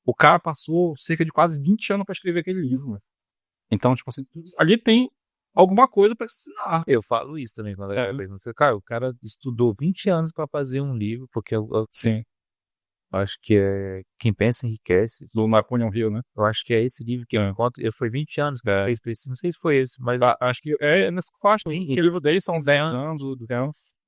O cara passou cerca de quase 20 anos pra escrever aquele livro, né? Então, tipo assim, ali tem alguma coisa pra ensinar. Eu falo isso também quando eu pergunto. Cara, o cara estudou 20 anos pra fazer um livro, porque Sim. Acho que é Quem Pensa Enriquece. Do Napoleon Hill, né? Eu acho que é esse livro que eu encontro. Foi 20 anos que fez isso. Não sei se foi esse, mas acho que é nessa faixa. O livro dele são 10 anos.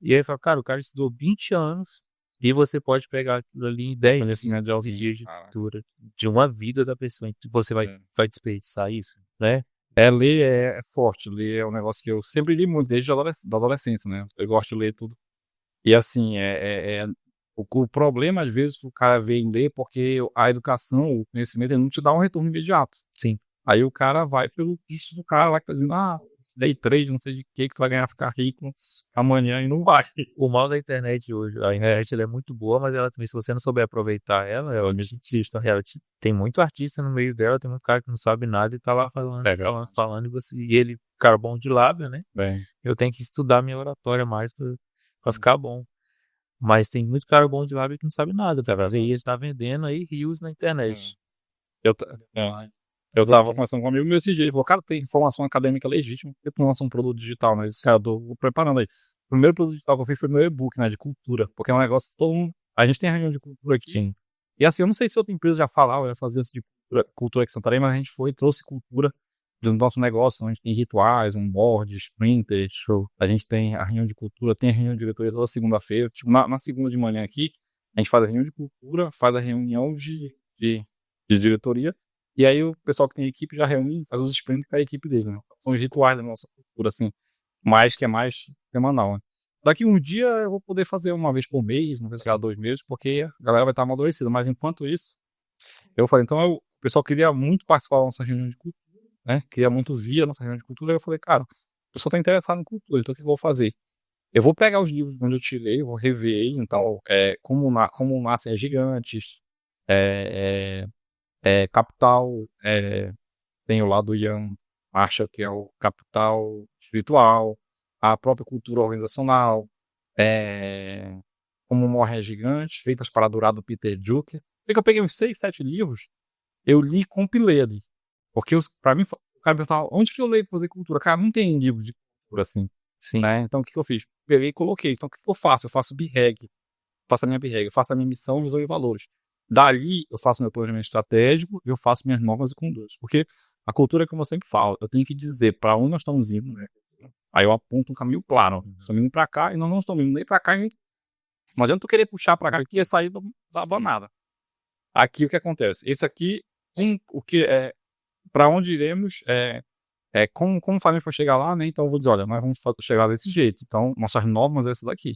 E aí fala, cara, o cara estudou 20 anos e você pode pegar aquilo ali em 10 dias de leitura de uma vida da pessoa. Então você vai desperdiçar isso, né? Ler é forte. Ler é um negócio que eu sempre li muito, desde a adolescência, né? Eu gosto de ler tudo. E assim, o problema, às vezes, o cara vê em ler porque a educação, o conhecimento, ele não te dá um retorno imediato. Sim. Aí o cara vai pelo isso do cara lá que tá dizendo, day trade, não sei de que tu vai ganhar, ficar rico amanhã e não vai. O mal da internet hoje, a internet ela é muito boa, mas ela também, se você não souber aproveitar ela tem muito artista no meio dela, tem muito cara que não sabe nada e tá lá falando e ele, cara bom de lábio, né? Bem, Eu tenho que estudar minha oratória mais pra ficar bom. Mas tem muito cara bom de lábio que não sabe nada, tá? E ele tá vendendo aí rios na internet. eu tava conversando com um amigo meu esse dia, ele falou, cara, tem informação acadêmica legítima, por que tu não lança um produto digital, né? Esse cara, eu tô preparando aí. O primeiro produto digital que eu fiz foi meu e-book, né, de cultura, porque é um negócio que todo mundo... A gente tem reunião de cultura aqui. Sim. E assim, eu não sei se outra empresa já falava, já fazia isso de cultura aqui em Santarém, mas a gente foi e trouxe cultura do nosso negócio. A gente tem rituais, onboards, printers, show. A gente tem a reunião de cultura, tem a reunião de diretoria toda segunda-feira. Tipo, na segunda de manhã aqui, a gente faz a reunião de cultura, faz a reunião de diretoria, e aí o pessoal que tem equipe já reúne, faz os sprints com a equipe dele, né? São os rituais da nossa cultura, assim, que é mais semanal, né? Daqui um dia eu vou poder fazer uma vez por mês, uma vez a cada 2 meses, porque a galera vai estar amadurecida. Mas enquanto isso, eu falei, então o pessoal queria muito participar da nossa reunião de cultura, né? Queria muito vir a nossa reunião de cultura. Eu falei, cara, o pessoal está interessado em cultura, então o que eu vou fazer? Eu vou pegar os livros onde eu tirei, eu vou rever eles. Então, como nascem as gigantes, Capital, tem o lado do Ian Marshall, que é o capital espiritual, a própria cultura organizacional, Como Morre a Gigante, Feitas para Durar, do Peter Drucker. Sei que eu peguei uns 6, 7 livros, eu li e compilei ali. Porque pra mim, o cara perguntava, onde que eu leio pra fazer cultura? Cara, não tem livro de cultura assim. Sim. Né? Então o que eu fiz? Peguei e coloquei. Então o que eu faço? Eu faço BREG, faço a minha BREG, eu faço a minha missão, visão e valores. Dali eu faço meu planejamento estratégico e eu faço minhas normas e condutas. Porque a cultura é como eu sempre falo, eu tenho que dizer para onde nós estamos indo, né? Aí eu aponto um caminho claro. Estamos indo para cá e nós não estamos indo nem para cá. Não adianta tu querer puxar para cá, que ia sair da banada. Aqui o que acontece? Esse aqui, o que é para onde iremos, como faremos para chegar lá, né? Então eu vou dizer, olha, nós vamos chegar desse jeito. Então nossas normas é essa daqui.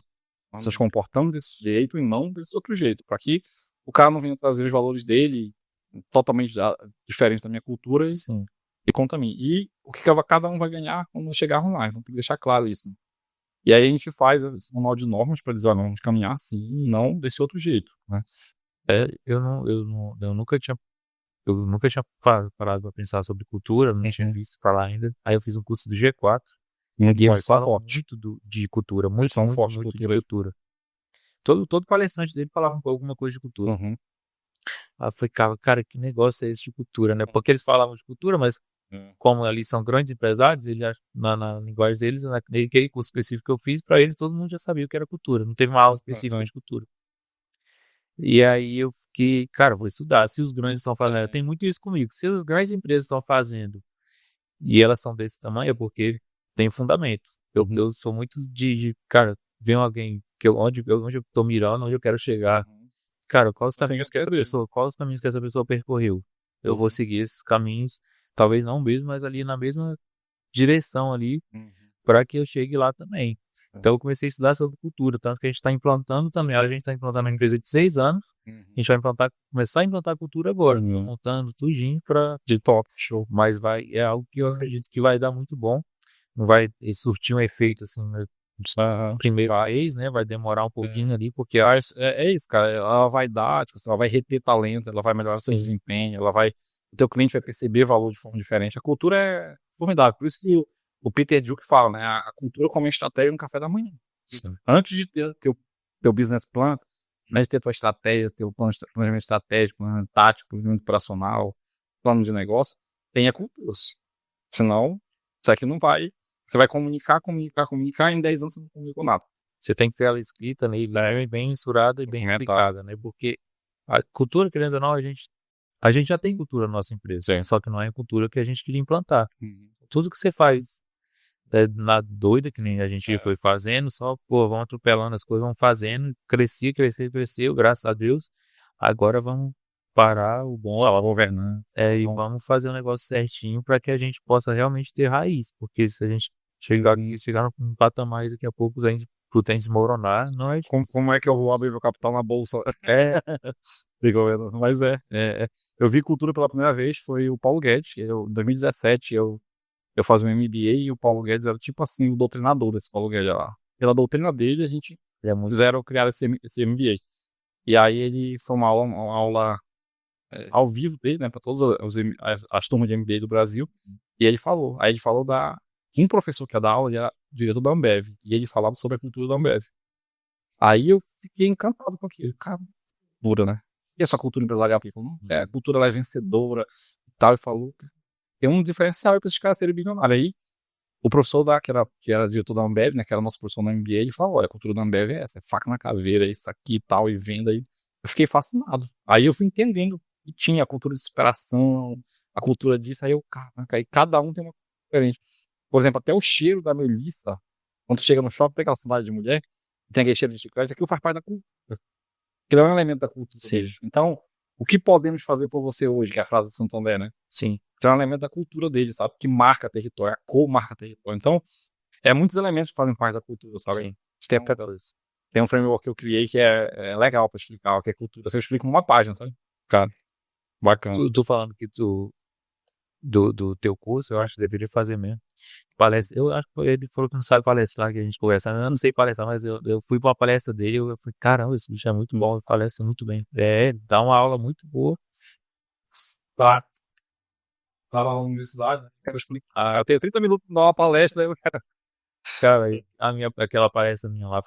Nós nos comportamos desse jeito e não desse outro jeito. Para que o cara não venha trazer os valores dele totalmente diferentes da minha cultura e contra mim. E o que cada um vai ganhar quando chegar lá. Então tem que deixar claro isso. Né? E aí a gente faz um manual de normas para dizer, olha, vamos caminhar assim e não desse outro jeito. Né? Eu nunca tinha parado para pensar sobre cultura, não tinha visto falar ainda. Aí eu fiz um curso do G4 e eles falam muito de cultura, muito de cultura. Todo palestrante dele falava alguma coisa de cultura. Uhum. Aí eu falei, cara, que negócio é esse de cultura, né? Porque eles falavam de cultura, mas como ali são grandes empresários, eles, na linguagem deles, naquele curso específico que eu fiz, para eles todo mundo já sabia o que era cultura. Não teve uma aula específica de cultura. E aí eu fiquei, cara, vou estudar. Se os grandes estão fazendo, tem muito isso comigo. Se as grandes empresas estão fazendo e elas são desse tamanho, é porque tem fundamento. Eu sou muito cara, vem alguém onde eu tô mirando, onde eu quero chegar. Cara, quais os caminhos que essa pessoa percorreu? Eu vou seguir esses caminhos, talvez não mesmo, mas ali na mesma direção ali, para que eu chegue lá também. Então eu comecei a estudar sobre cultura, tanto que a gente está implantando também. A gente está implantando uma empresa de 6 anos, a gente vai começar a implantar cultura agora, montando tudinho para de top, show. Mas é algo que eu acredito que vai dar muito bom. Não vai surtir um efeito assim, primeiro vez, né? Vai demorar um pouquinho ali, porque é isso, cara. Ela vai dar, tipo, ela vai reter talento, ela vai melhorar seu desempenho, o teu cliente vai perceber valor de forma diferente. A cultura é formidável, por isso que o Peter Drucker fala, né? A cultura como estratégia no café da manhã. Sim. Antes de ter teu business plan, antes de ter tua estratégia, teu planejamento estratégico, plano tático, planejamento operacional, plano de negócio, tenha cultura. Senão, isso aqui não vai. Você vai comunicar, e em 10 anos você não comunicou nada. Você tem que ter ela escrita, né? Bem mensurada e bem explicada, né? Porque a cultura, querendo ou não, a gente já tem cultura na nossa empresa, só que não é a cultura que a gente queria implantar. Tudo que você faz na doida, que nem a gente foi fazendo, só, vão atropelando as coisas, vão fazendo, cresceu, graças a Deus. Agora vamos parar o bom, ela governando. E vamos fazer o negócio certinho para que a gente possa realmente ter raiz, porque se a gente chegar num patamar daqui a pouco, a gente tem desmoronar, não é como é que eu vou abrir meu capital na bolsa? Mas eu vi cultura pela primeira vez, foi o Paulo Guedes, em 2017, eu eu fazia um MBA e o Paulo Guedes era tipo assim, o doutrinador desse Paulo Guedes lá. Pela doutrina dele, a gente fizeram criar esse MBA. E aí ele foi uma aula ao vivo dele, né, para todas as turmas de MBA do Brasil. E ele falou. Aí ele falou um professor que ia dar aula, ele era diretor da Ambev. E ele falava sobre a cultura da Ambev. Aí eu fiquei encantado com aquilo. Cara, cultura, né? E essa cultura empresarial? Ele falou, a cultura ela é vencedora e tal. E falou, tem um diferencial para esses caras serem bilionários. Aí o professor que era diretor da Ambev, né, que era nosso professor na MBA, ele falou, olha, a cultura da Ambev é essa, é faca na caveira, é isso aqui e tal, e venda aí. Eu fiquei fascinado. Aí eu fui entendendo que tinha a cultura de superação, a cultura disso, aí eu, caraca, aí cada um tem uma coisa diferente. Por exemplo, até o cheiro da Melissa, quando tu chega no shopping, pega aquela sandália de mulher, tem aquele cheiro de chiclete, aquilo faz parte da cultura. Aquilo é um elemento da cultura deles. Então, o que podemos fazer por você hoje, que é a frase de Santander, né? Sim. Então é um elemento da cultura deles, sabe? Que marca território, a cor marca território. Então, muitos elementos que fazem parte da cultura, sabe? Sim. Tem um framework que eu criei que é legal pra explicar o que é cultura. Você explica numa página, sabe? Cara, bacana. Tu falando que do teu curso, eu acho que deveria fazer mesmo. Palestra, eu acho que ele falou que não sabe palestrar, que a gente conversa. Eu não sei palestrar, mas eu fui pra uma palestra dele, eu falei, caramba, esse bicho é muito bom, ele palestra muito bem. Dá uma aula muito boa. Tá. Tava na universidade, né? Quero explicar. Eu tenho 30 minutos pra dar uma palestra, aí eu quero. Cara, aquela palestra minha lá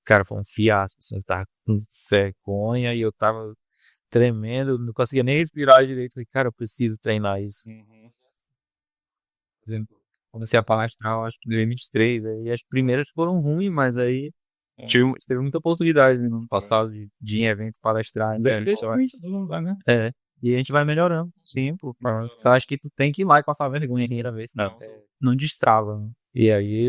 cara, foi um fiasco. Assim, eu tava com vergonha e eu tava tremendo, não conseguia nem respirar direito. Falei, cara, eu preciso treinar isso. Por exemplo, comecei a palestrar, eu acho que em 2023. Aí as primeiras foram ruins, mas aí teve muita oportunidade no ano passado de ir em evento palestrar. Né? E a gente vai melhorando. Sim, pô. Eu acho que tu tem que ir lá e passar vergonha a primeira vez, senão não destrava. Né? E aí,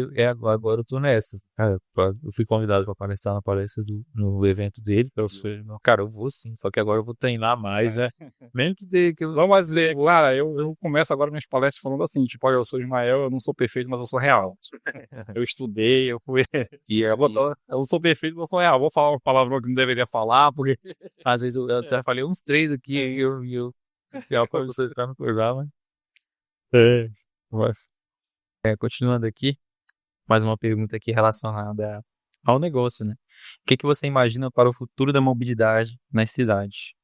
agora eu tô nessa. Cara, eu fui convidado para palestrar na palestra no evento dele. Cara, eu vou sim, só que agora eu vou treinar mais. Mesmo que eu... Não, mas, cara, eu começo agora minhas palestras falando assim, tipo, olha, eu sou Ismael, eu não sou perfeito, mas eu sou real. Eu estudei, eu fui... eu não sou perfeito, mas eu sou real. Vou falar uma palavra que não deveria falar, porque... Às vezes eu já falei uns 3 aqui e eu pra você estar no coisar, mas... Continuando aqui, mais uma pergunta aqui relacionada ao negócio, né? O que você imagina para o futuro da mobilidade nas cidades?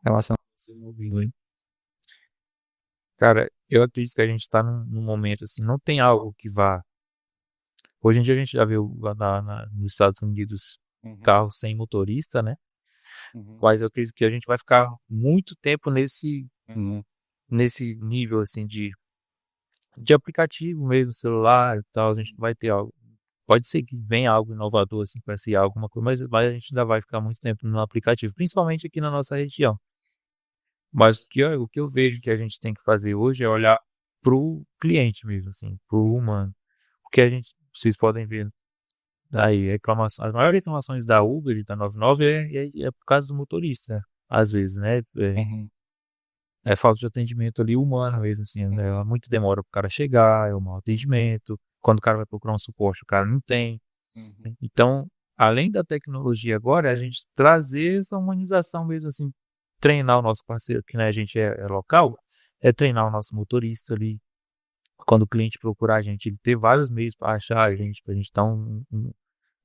Relacionado ao Cara, eu acredito que a gente está num momento assim, não tem algo que vá. Hoje em dia a gente já viu nos Estados Unidos carros sem motorista, né? Mas eu acredito que a gente vai ficar muito tempo nesse nível assim de aplicativo mesmo, celular e tal. A gente não vai ter algo. Pode ser que venha algo inovador assim para ser alguma coisa, mas a gente ainda vai ficar muito tempo no aplicativo, principalmente aqui na nossa região. Mas o que eu vejo que a gente tem que fazer hoje é olhar pro cliente mesmo, assim, pro humano. Porque vocês podem ver aí, as maiores reclamações da Uber e da 99 é por causa do motorista, às vezes, né? É falta de atendimento ali humano mesmo, assim, né? Muito demora pro cara chegar, é um mau atendimento. Quando o cara vai procurar um suporte, o cara não tem. Então, além da tecnologia agora, é a gente trazer essa humanização mesmo, assim, treinar o nosso parceiro, que né, a gente é local, é treinar o nosso motorista ali. Quando o cliente procurar a gente, ele ter vários meios para achar a gente, para a gente dar um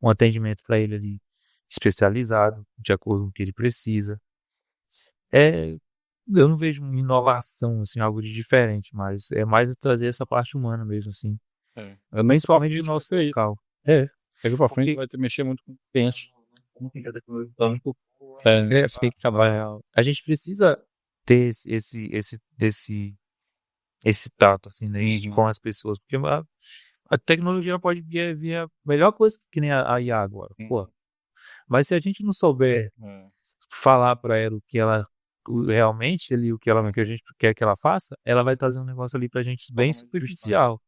atendimento para ele ali especializado, de acordo com o que ele precisa. Eu não vejo uma inovação, assim, algo de diferente, mas é mais trazer essa parte humana mesmo, assim. Principalmente no nosso local. Daqui pra frente vai ter que mexer muito com o cliente. Tem que trabalhar. A gente precisa ter esse tato, assim, né, com as pessoas, porque a tecnologia pode vir a melhor coisa que nem a IA agora, pô. Mas se a gente não souber falar para ela o que ela realmente o que a gente quer que ela faça, ela vai trazer um negócio ali pra gente bem superficial.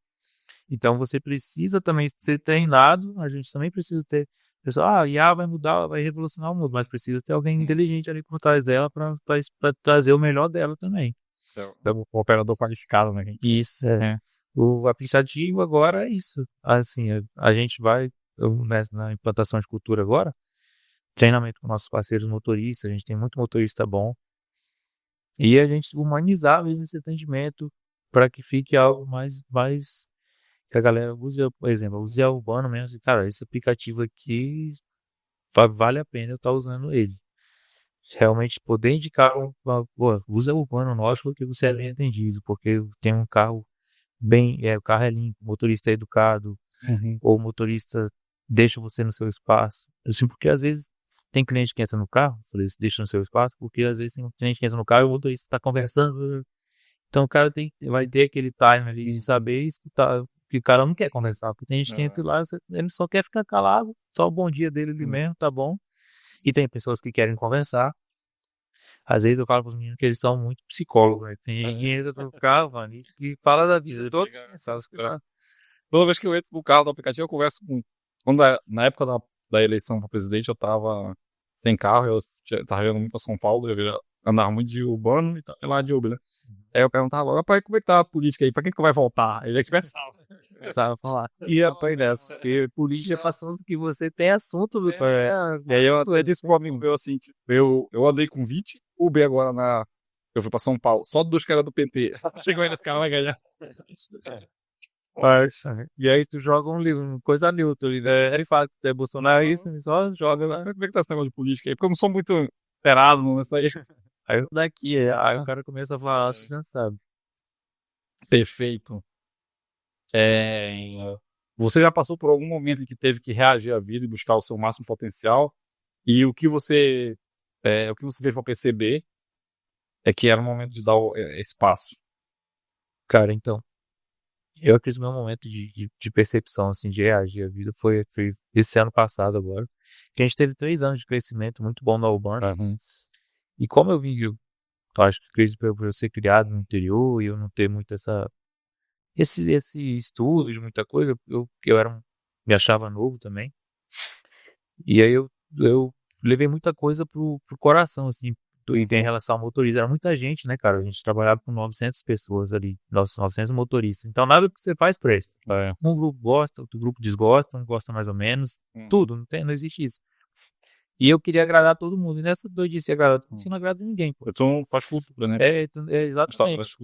Então você precisa também ser treinado, a gente também precisa ter pessoal, a IA vai mudar, vai revolucionar o mundo, mas precisa ter alguém inteligente ali por trás dela para trazer o melhor dela também. Então, o operador qualificado, né? Isso, O aplicativo agora é isso. Assim, a gente vai na implantação de cultura agora, treinamento com nossos parceiros motoristas, a gente tem muito motorista bom. E a gente humanizar mesmo esse atendimento, para que fique algo mais que a galera use, por exemplo, use a Urbano mesmo, assim, cara, esse aplicativo aqui vale a pena eu estar usando ele. Realmente poder indicar, pô, usa o Urbano nosso porque você é bem atendido, porque tem um carro o carro é limpo, o motorista é educado, Uhum. ou o motorista deixa você no seu espaço. Assim, porque às vezes tem cliente que entra no carro, eu falei, deixa no seu espaço, porque às vezes tem um cliente que entra no carro e o motorista está conversando. Então o cara vai ter aquele time ali de saber escutar, que o cara não quer conversar, porque tem gente que entra lá, ele só quer ficar calado, só o bom dia dele ali mesmo, tá bom. E tem pessoas que querem conversar. Às vezes eu falo pros meninos que eles são muito psicólogos, né? Tem gente que entra no carro, mano, e fala da vida toda. Toda vez que eu entro no carro do aplicativo, eu converso com. Na época da eleição para presidente, eu tava sem carro, eu tava indo muito pra São Paulo, andava muito de Urbano e lá de Uber, né? Aí eu perguntava logo, rapaz, como é que tá a política aí? Pra que vai voltar? Ele é que pensava. Começava a falar. E rapaz, nessa, porque política é passando que você tem assunto, meu pai. E aí eu disse pro amigo meu assim, que eu andei com 20 Uber agora. Eu fui pra São Paulo, só dos caras do PT. Chegou ainda, esse cara vai ganhar. Mas, e aí tu joga um livro, coisa neutra ali, né? Ele fala que tu é bolsonarista, só joga lá. Como é que tá esse negócio de política aí? Porque eu não sou muito inteirado nisso aí. Aí aí o cara começa a falar, você já sabe. Perfeito. Você já passou por algum momento em que teve que reagir à vida e buscar o seu máximo potencial? E o que você fez para perceber é que era o momento de dar esse passo. Cara, então, eu acredito que o meu momento de percepção, assim, de reagir à vida foi esse ano passado agora. Que a gente teve 3 anos de crescimento muito bom na Urbana. E como eu acho que acredito por eu ser criado no interior e eu não ter muito esse estudo de muita coisa, me achava novo também. E aí eu levei muita coisa pro coração, assim, em relação ao motorista. Era muita gente, né, cara? A gente trabalhava com 900 pessoas ali, 900 motoristas. Então nada que você faz presta. Um grupo gosta, outro grupo desgosta, um gosta mais ou menos. Tudo, não existe isso. E eu queria agradar todo mundo. E nessa doidice de agradar todo mundo, você não agrada ninguém, pô. Então faz cultura, né? Exatamente.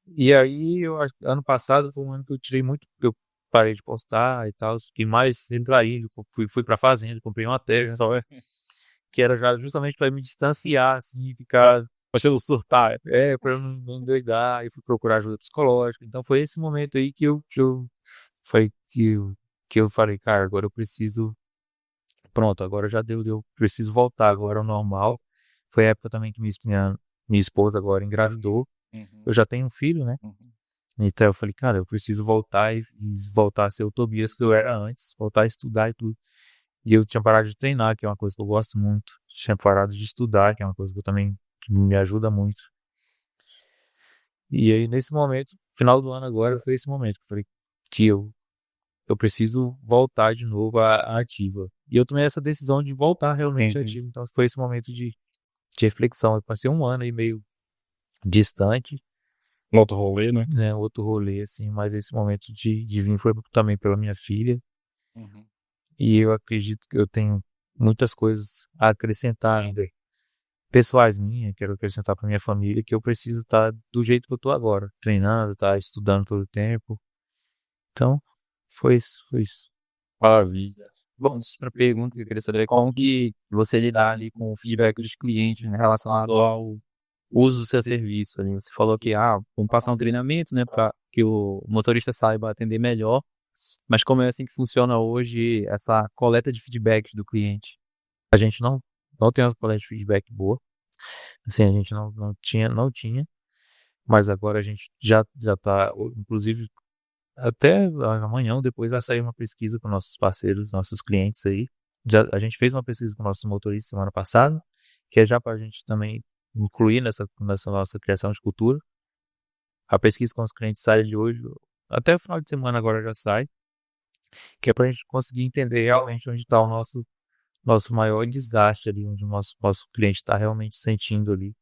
E aí, ano passado foi um ano que eu tirei muito, eu parei de postar e tal, fiquei mais centraído, fui pra fazenda, comprei uma terra, sabe? Que era já justamente para me distanciar, assim, ficar, Achando surtar. pra eu não endoidar, e fui procurar ajuda psicológica. Então foi esse momento aí falei, que eu falei, cara, agora eu preciso, pronto, agora já deu, preciso voltar agora ao normal. Foi a época também que minha esposa agora engravidou. Eu já tenho um filho, né? Então eu falei, cara, eu preciso voltar e voltar a ser o Tobias que eu era antes, voltar a estudar e tudo. E eu tinha parado de treinar, que é uma coisa que eu gosto muito. Tinha parado de estudar, que é uma coisa que me ajuda muito. E aí, nesse momento, final do ano agora, foi esse momento que eu falei que eu preciso voltar de novo à ativa. E eu tomei essa decisão de voltar realmente à ativa. Então foi esse momento de reflexão. Eu passei um ano e meio distante. Um outro rolê, né? Outro rolê, assim, mas esse momento de vir foi também pela minha filha. E eu acredito que eu tenho muitas coisas a acrescentar ainda. Pessoais minhas, quero acrescentar para minha família, que eu preciso estar do jeito que eu tô agora. Treinando, estudando todo o tempo. Então, foi isso. Maravilha. Bom, outra pergunta que eu queria saber é como que você lidar ali com o feedback dos clientes, né, relacionado ao uso do seu serviço ali. Você falou que, vamos passar um treinamento, né, para que o motorista saiba atender melhor. Mas como é assim que funciona hoje essa coleta de feedbacks do cliente? A gente não tem uma coleta de feedback boa. Assim, a gente não tinha. Mas agora a gente já tá, inclusive, até amanhã ou depois vai sair uma pesquisa com nossos parceiros, nossos clientes aí. A gente fez uma pesquisa com nossos motoristas semana passada, que é já para a gente também incluir nessa nossa criação de cultura. A pesquisa com os clientes sai de hoje, até o final de semana agora já sai, que é para a gente conseguir entender realmente onde está o nosso maior desgaste ali, onde o nosso cliente está realmente sentindo ali.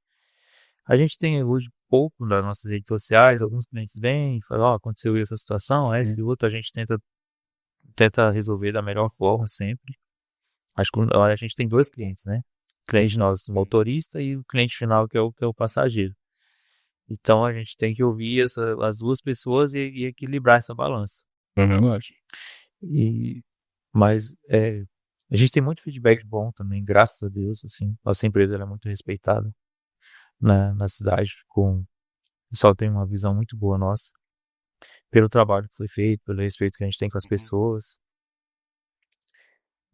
A gente tem hoje pouco nas nossas redes sociais, alguns clientes vêm e falam, aconteceu essa situação, esse outro, a gente tenta resolver da melhor forma sempre. Acho que a gente tem 2 clientes, né? O cliente nosso, o motorista, e o cliente final, que é o passageiro. Então a gente tem que ouvir as duas pessoas e equilibrar essa balança. É verdade. Mas a gente tem muito feedback bom também, graças a Deus, assim. Nossa empresa ela é muito respeitada na cidade, o pessoal tem uma visão muito boa nossa, pelo trabalho que foi feito, pelo respeito que a gente tem com as pessoas.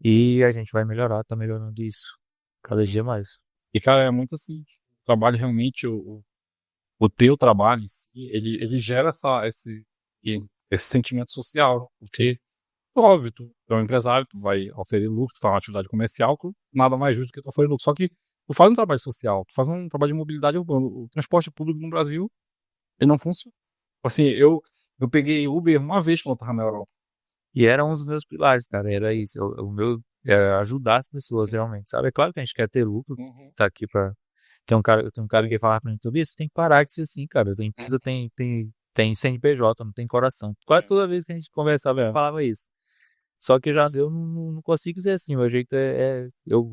E a gente vai melhorar, tá melhorando isso cada dia mais. E, cara, é muito assim, o trabalho realmente, o teu trabalho em si, ele gera esse sentimento social, porque, óbvio, tu é um empresário, tu vai oferecer lucro, tu faz uma atividade comercial, nada mais justo que tu oferecer lucro, só que tu faz um trabalho social, tu faz um trabalho de mobilidade urbana, o transporte público no Brasil, ele não funciona. Assim, eu peguei Uber uma vez quando eu tava na Europa. E era um dos meus pilares, cara, era isso, o meu, era ajudar as pessoas realmente, sabe? É claro que a gente quer ter lucro, tá aqui pra... Tem um cara que fala pra mim, Tobias, você tem que parar de ser assim, cara, a empresa tem CNPJ, não tem coração. Quase toda vez que a gente conversava, eu falava isso. Só que já eu não consigo ser assim, meu jeito eu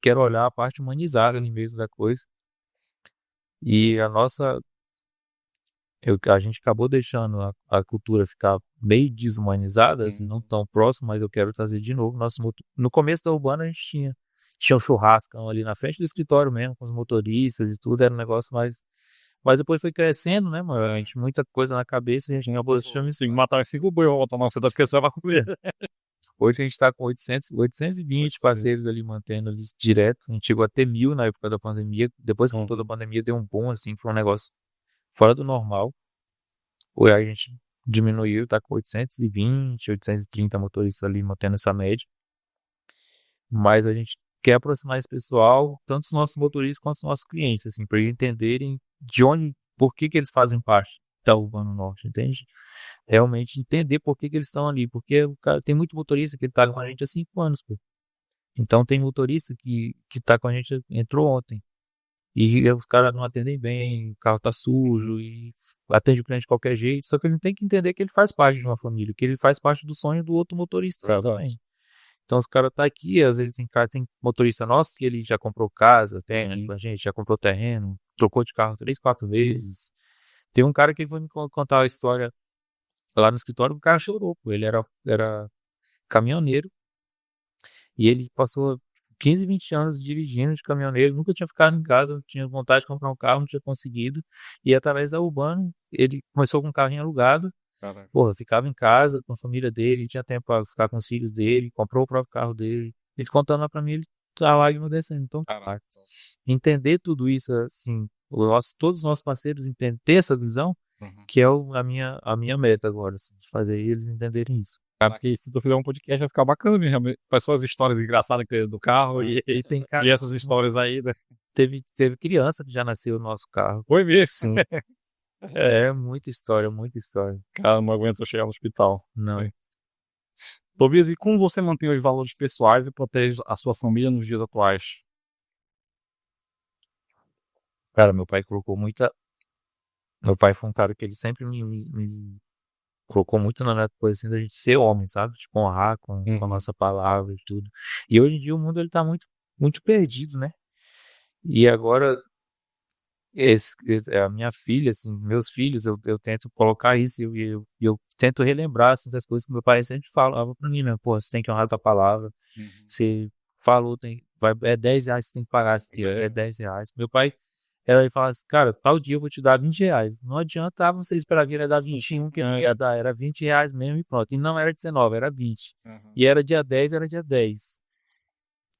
quero olhar a parte humanizada ali mesmo da coisa. E a gente acabou deixando a cultura ficar meio desumanizada, assim, não tão próximo, mas eu quero trazer de novo. No começo da Urbana a gente tinha um churrascão ali na frente do escritório mesmo, com os motoristas e tudo, era um negócio mais... Mas depois foi crescendo, né, mano? A gente muita coisa na cabeça e a gente acabou deixando isso. Tem que matar 5 boi, voltar na cidade, porque você vai comer. Hoje a gente está com 820 parceiros ali mantendo ali direto. A gente chegou a ter 1.000 na época da pandemia. Depois que toda a pandemia deu um boom, assim, foi um negócio fora do normal. Hoje a gente diminuiu, tá com 820, 830 motoristas ali mantendo essa média. Mas a gente quer aproximar esse pessoal, tanto os nossos motoristas quanto os nossos clientes, assim, para eles entenderem por que eles fazem parte da Urbano Norte, entende? Realmente entender por que eles estão ali, porque o cara, tem muito motorista que tá com a gente há 5 anos, pô. Então tem motorista que tá com a gente, entrou ontem. E os caras não atendem bem, o carro tá sujo e atende o cliente de qualquer jeito. Só que ele tem que entender que ele faz parte de uma família, que ele faz parte do sonho do outro motorista também. Então os caras tá aqui, às vezes tem motorista nosso que ele já comprou casa, tem a gente, já comprou terreno, trocou de carro 3, 4 vezes. Tem um cara que foi me contar a história lá no escritório, o cara chorou, pô. Ele era caminhoneiro e ele passou 15, 20 anos dirigindo de caminhoneiro, nunca tinha ficado em casa, tinha vontade de comprar um carro, não tinha conseguido. E através da Urbano, ele começou com um carrinho alugado. Caraca. Porra, ficava em casa com a família dele, tinha tempo para ficar com os filhos dele, comprou o próprio carro dele. Ele contando lá pra mim, ele tá a lágrima descendo. Então, entender tudo isso, assim, todos os nossos parceiros ter essa visão, que é a minha meta agora, assim, de fazer eles entenderem isso. Cara, porque se tu fizer um podcast vai ficar bacana mesmo. Faz suas histórias engraçadas que tem do carro e tem e essas histórias aí, né? Teve criança que já nasceu no nosso carro. Foi mesmo. Sim. É, muita história, muita história. Cara, não aguento chegar no hospital. Não. Tobias, e como você mantém os valores pessoais e protege a sua família nos dias atuais? Cara, meu pai colocou muita... Meu pai foi um cara que ele sempre me colocou muito na coisa assim da gente ser homem, sabe? Tipo, honrar com a nossa palavra e tudo. E hoje em dia o mundo ele tá muito, muito perdido, né? E agora, a minha filha, assim, meus filhos, eu tento colocar isso e eu tento relembrar essas das coisas que meu pai sempre falava pra mim, né? Pô, você tem que honrar a tua palavra. Você falou, é 10 reais que você tem que pagar, é 10 reais. Meu pai, ele fala assim, cara, tal dia eu vou te dar 20 reais. Não adianta você esperar que ele ia dar 21, que não ia dar, era 20 reais mesmo e pronto. E não era 19, era 20. E era dia 10, era dia 10.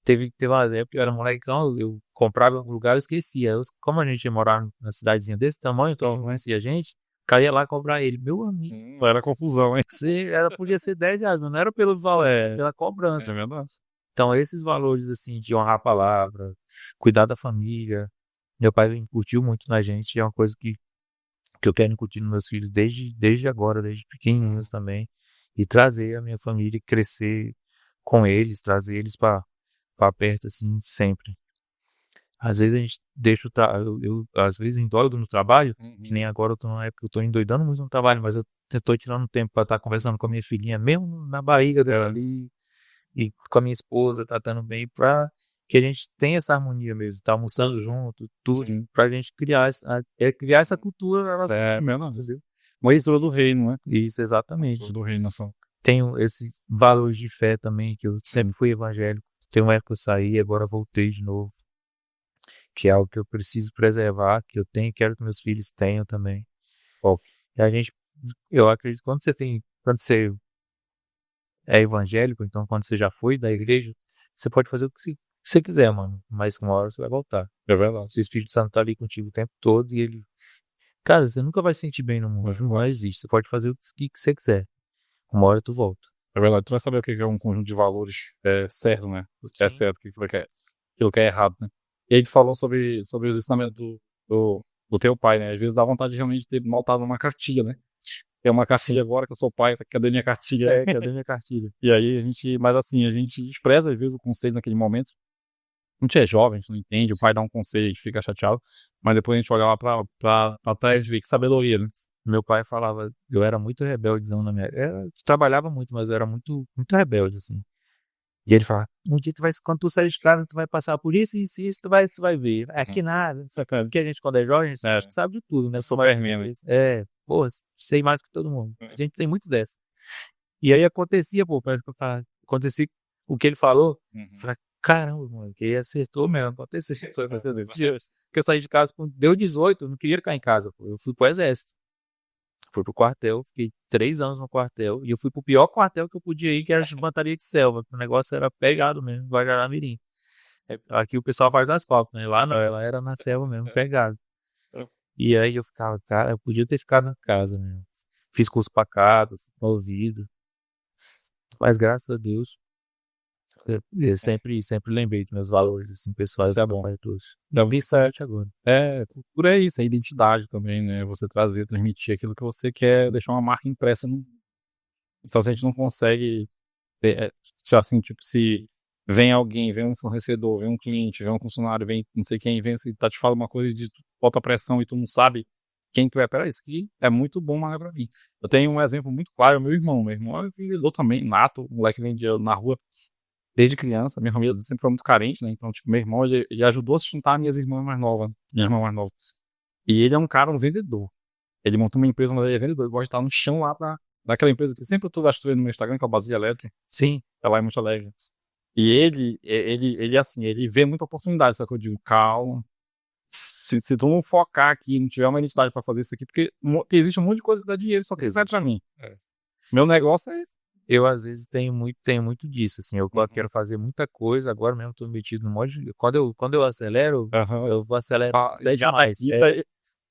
Teve uma época que eu era molecão, eu comprava um lugar e esquecia. Como a gente ia morar numa cidadezinha desse tamanho, então eu conhecia a gente, caía lá cobrar ele. Meu amigo. Era confusão, hein? Podia ser 10 reais, mas não era pelo valor, pela cobrança. É verdade. Então, esses valores, assim, de honrar a palavra, cuidar da família, meu pai incutiu muito na gente, é uma coisa que eu quero incutir nos meus filhos desde agora, desde pequenininhos também, e trazer a minha família, crescer com eles, trazer eles para perto, assim, sempre. Às vezes a gente deixa eu às vezes endoido no trabalho, que nem agora eu tô numa época que eu tô endoidando muito no trabalho, mas eu estou tirando tempo para estar conversando com a minha filhinha, mesmo na barriga dela ali, e com a minha esposa, tratando bem, pra que a gente tem essa harmonia mesmo, tá almoçando junto, tudo, pra gente criar essa cultura na nossa É, família, mesmo. entendeu? Uma estrutura do reino, né? Isso, exatamente. Estrutura do reino na sua. Tenho esses valores de fé também, que eu sempre fui evangélico. Tem uma época que eu saí, agora voltei de novo. Que é algo que eu preciso preservar, que eu tenho, quero que meus filhos tenham também. Ó. E eu acredito que quando você é evangélico, então quando você já foi da igreja, você pode fazer o que você quiser, mano. Mas uma hora você vai voltar. É verdade. O Espírito Santo tá ali contigo o tempo todo e ele... Cara, você nunca vai se sentir bem no mundo. Não existe. Você pode fazer o que você quiser. Uma hora tu volta. É verdade. Tu vai saber o que é um conjunto de valores certo, né? O que é Sim. certo, aquilo que é errado, né? E aí tu falou sobre os ensinamentos do teu pai, né? Às vezes dá vontade de realmente ter maltado uma cartilha, né? Tem uma cartilha agora que eu sou pai, cadê minha cartilha? Cadê minha cartilha? E aí mas assim, a gente expressa às vezes o conselho naquele momento. A gente é jovem, a gente não entende, o pai dá um conselho, a gente fica chateado, mas depois a gente olha lá pra trás e vê que sabedoria, né? Meu pai falava, eu era muito rebeldezão na minha... Eu trabalhava muito, mas eu era muito, muito rebelde, assim. E ele falava, um dia quando tu sair de casa, tu vai passar por isso, isso, isso, tu vai ver. Aqui nada, porque a gente quando é jovem, a gente acha que sabe de tudo, né? Super mesmo. Pô, sei mais que todo mundo. A gente tem muito dessa. E aí acontecia, pô, parece que eu falava, acontecia o que ele falou, eu falei, caramba, mano, que ele acertou mesmo, aconteceu desses dias. Porque eu saí de casa, deu 18, eu não queria ficar em casa, pô. Eu fui pro exército. Fui pro quartel, fiquei 3 anos no quartel, e eu fui pro pior quartel que eu podia ir, que era de infantaria de selva, o negócio era pegado mesmo, Guararamirim. Aqui o pessoal faz asfalto, né? Lá não, ela era na selva mesmo, pegado. E aí eu ficava, cara, eu podia ter ficado na casa mesmo. Fiz curso pra cada, ouvido. Mas graças a Deus, eu sempre lembrei dos meus valores, assim, pessoais. Isso é bom. Não vi certo agora. Cultura é isso, é identidade também, né? Você transmitir aquilo que você quer, deixar uma marca impressa. Então, se a gente não consegue, se vem alguém, vem um fornecedor, vem um cliente, vem um funcionário, vem não sei quem, vem assim, tá te falando uma coisa de bota pressão e tu não sabe quem tu é. Peraí, isso aqui é muito bom, mas é pra mim. Eu tenho um exemplo muito claro, meu irmão é vendedor também, nato, o moleque vendia na rua. Desde criança, minha família sempre foi muito carente, né? Então, tipo, meu irmão, ele ajudou a sustentar minha irmã mais nova. E ele é um cara, um vendedor. Ele montou uma empresa, mas ele é vendedor. Ele gosta de estar no chão lá daquela empresa que sempre eu gastou no meu Instagram, que é a Basia Elétrica. Sim. Tá lá em Monte Alegre. E ele assim, ele vê muita oportunidade, só que eu digo, calma. Se tu não focar aqui, não tiver uma identidade pra fazer isso aqui, porque existe um monte de coisa que dá dinheiro, só que não serve pra mim. Meu negócio é esse. Eu, às vezes, tenho muito disso, assim, eu quero fazer muita coisa, agora mesmo tô metido no monte de... Quando eu acelero, eu vou acelerar até demais.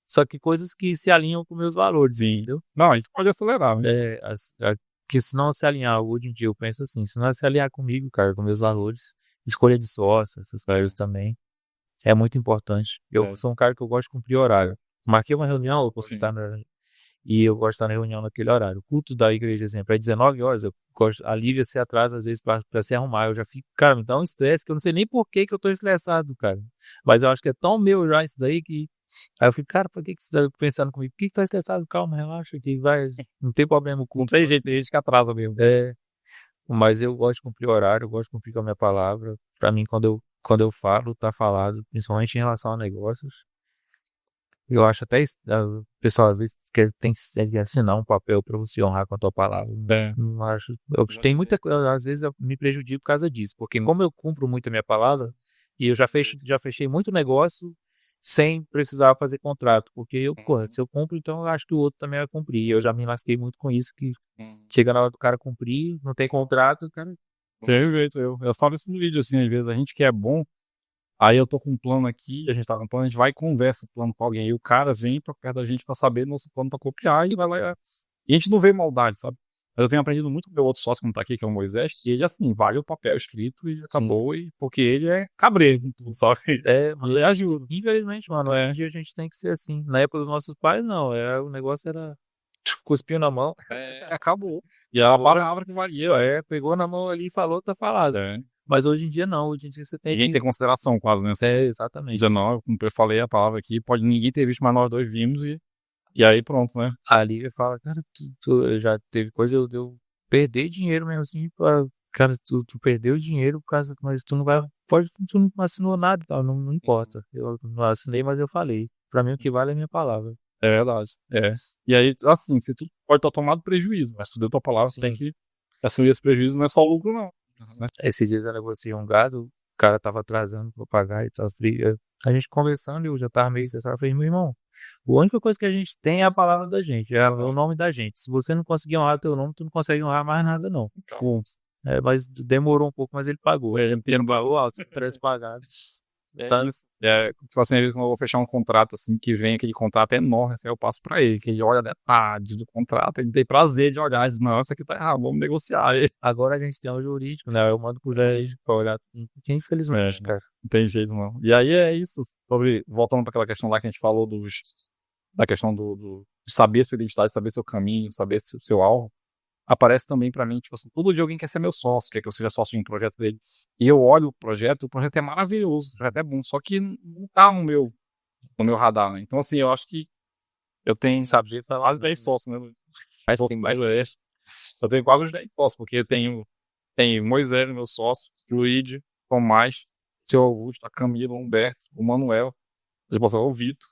Só que coisas que se alinham com meus valores, entendeu? Não, a gente pode acelerar, né? Que se não se alinhar, hoje em dia eu penso assim, se não se alinhar comigo, cara, com meus valores, escolha de sócio, essas coisas também, é muito importante. Eu sou um cara que eu gosto de cumprir horário. Marquei uma reunião, eu posso estar e eu gosto de estar na reunião naquele horário. O culto da igreja, exemplo, é 19 horas. A Lívia se atrasa, às vezes, pra se arrumar. Eu já fico, cara, me dá um estresse que eu não sei nem por que eu tô estressado, cara. Mas eu acho que é tão meu já isso daí que... Aí eu fico, cara, por que você tá pensando comigo? Por que tá estressado? Calma, relaxa, que vai... Não tem problema o culto. Não tem jeito, tem gente que atrasa mesmo. Mas eu gosto de cumprir horário, eu gosto de cumprir com a minha palavra. Pra mim, quando eu falo, tá falado, principalmente em relação a negócios. Eu acho até o pessoal às vezes tem que assinar um papel para você honrar com a tua palavra. Não acho. Tem muita coisa, às vezes eu me prejudico por causa disso, porque como eu cumpro muito a minha palavra, e eu já fechei muito negócio sem precisar fazer contrato, porque se eu cumpro, então eu acho que o outro também vai cumprir. Eu já me lasquei muito com isso, que chega na hora do cara cumprir, não tem contrato, cara. Tem jeito, eu falo isso no vídeo, assim, às vezes a gente que é bom. Aí eu tô com um plano aqui, a gente tá com um plano, a gente vai e conversa o plano com alguém. Aí o cara vem pra perto da gente pra saber nosso plano pra copiar e vai lá. E a gente não vê maldade, sabe? Mas eu tenho aprendido muito com o meu outro sócio, que não tá aqui, que é o Moisés, e ele, assim, vale o papel escrito e acabou, porque ele é cabreiro com tudo, sabe? Mas ele ajuda. Infelizmente, mano, hoje em dia a gente tem que ser assim. Na época dos nossos pais, não. O negócio era cuspiu na mão, acabou. E a palavra que valia. Pegou na mão ali e falou, tá falado. Mas hoje em dia não, hoje em dia você tem ninguém tem consideração quase, né? Exatamente. 19, como eu falei a palavra aqui, pode ninguém ter visto, mas nós dois vimos e aí pronto, né? A Lívia fala, cara, já teve coisa de eu perder dinheiro mesmo assim, cara, tu perdeu dinheiro por causa, mas tu não vai, tu não assinou nada e tal, não importa. Eu não assinei, mas eu falei. Pra mim o que vale é a minha palavra. É verdade. É. E aí, assim, se tu pode estar tomado prejuízo, mas tu deu tua palavra, Sim. tem que assumir esse prejuízo, não é só o lucro, não. Né? Esses dias eu negociei um gado, o cara tava atrasando pra pagar e tal. A gente conversando, eu já tava meio estressado. Eu falei, meu irmão, a única coisa que a gente tem é a palavra da gente, é o nome da gente. Se você não conseguir honrar teu nome, tu não consegue honrar mais nada, não. Então, Mas demorou um pouco, mas ele pagou. ele tem Pagou alto, 3 pagados. Tá, tipo assim, às vezes quando eu vou fechar um contrato, assim, que vem aquele contrato enorme, assim, eu passo pra ele, que ele olha detalhes do contrato, ele tem prazer de olhar, diz, não, isso aqui tá errado, vamos negociar. Aí, Agora a gente tem o jurídico, né? Eu mando pro jurídico pra olhar. Porque, infelizmente, cara. não tem jeito, não. E aí é isso, voltando pra aquela questão lá que a gente falou da questão de saber sua identidade, saber seu caminho, saber seu alvo, aparece também pra mim, tipo assim, todo dia alguém quer ser meu sócio, quer que eu seja sócio de um projeto dele. E eu olho o projeto é maravilhoso, o projeto é bom, só que não tá no meu radar, né? Então, assim, eu acho que eu tenho, sabe, quase 10 sócios, né? Mas tem mais. Eu tenho quase os 10 sócios, porque tem Moisés, meu sócio, Luigi, Tomás, seu Augusto, a Camila, o Humberto, o Manuel, eles botaram o Vitor,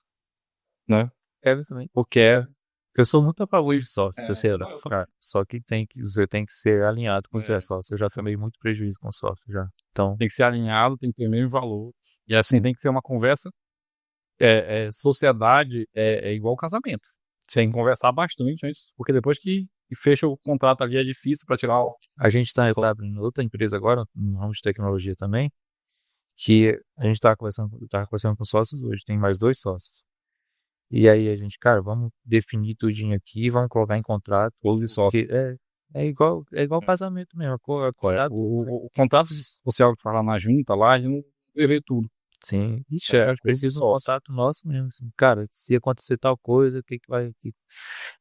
né? Kevin também. O Kerr. Eu sou muito a favor de sócio, É, sincero. Cara, só que você tem que ser alinhado com o seu sócio. Eu já tomei muito prejuízo com sócio já. Então, Tem que ser alinhado, tem que ter o mesmo valor. E assim, tem que ser uma conversa. Sociedade é igual casamento. Você tem que conversar bastante antes, porque depois que fecha o contrato ali é difícil para tirar o. a gente tá abrindo outra empresa agora, no ramo de tecnologia também, que a gente tava conversando com sócios hoje, tem mais 2 sócios. E aí a gente, cara, vamos definir tudinho aqui, vamos colocar em contrato. Todos de sócio. É igual casamento mesmo. O contrato social que fala na junta lá, ele não prevê tudo. Sim, Ixi, é preciso de um sócio. contato nosso mesmo. Assim. Cara, se acontecer tal coisa, o que vai.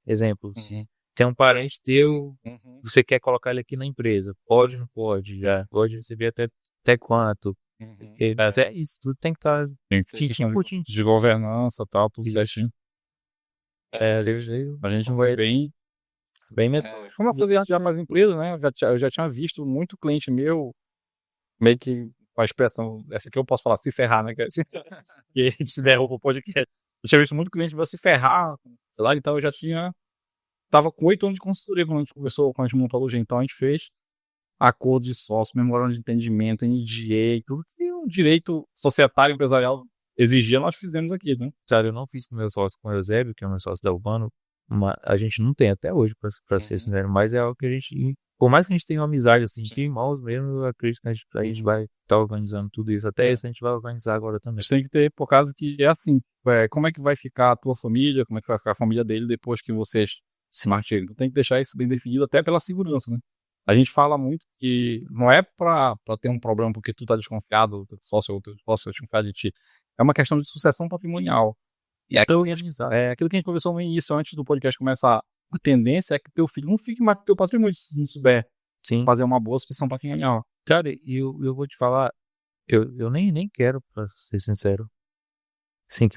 Exemplo, se tem um parente teu, você quer colocar ele aqui na empresa. Pode, não pode? Já pode receber até quanto? Mas é isso, tudo tem que estar Tem que ser tintim questão por tintim. de governança e tal, tudo Isso. certinho. A gente Não vai bem. bem metódico. Como eu fazia já mais empresa, né? Eu já tinha visto muito cliente meu, meio que com a expressão, essa aqui eu posso falar, se ferrar, né? Que a gente derruba o podcast. Eu tinha visto muito cliente meu se ferrar, sei lá, então eu já tava com 8 anos de consultoria quando a gente conversou, quando a gente montou a Login. Então a gente fez acordo de sócio, memorando de entendimento, NDA, tudo que o direito societário empresarial exigia, nós fizemos aqui, né? Sério, eu não fiz com o meu sócio, com o Eusébio, que é o meu sócio da Urbano. A gente não tem até hoje, pra ser sincero, mas é algo que a gente. Por mais que a gente tenha uma amizade assim, de irmãos mesmo, eu acredito que a gente vai estar organizando tudo isso. Até isso a gente vai organizar agora também. A gente tem que ter, por causa que é assim, como é que vai ficar a tua família, como é que vai ficar a família dele depois que vocês se martirem. Então tem que deixar isso bem definido, até pela segurança, né? A gente fala muito que não é pra ter um problema porque tu tá desconfiado, o teu sócio tá desconfiado de ti. É uma questão de sucessão patrimonial. E é aquilo que a gente conversou no início, antes do podcast começar. A tendência é que teu filho não fique mais com teu patrimônio, se não souber fazer uma boa sucessão patrimonial. Cara, eu vou te falar, eu nem quero, pra ser sincero. Assim,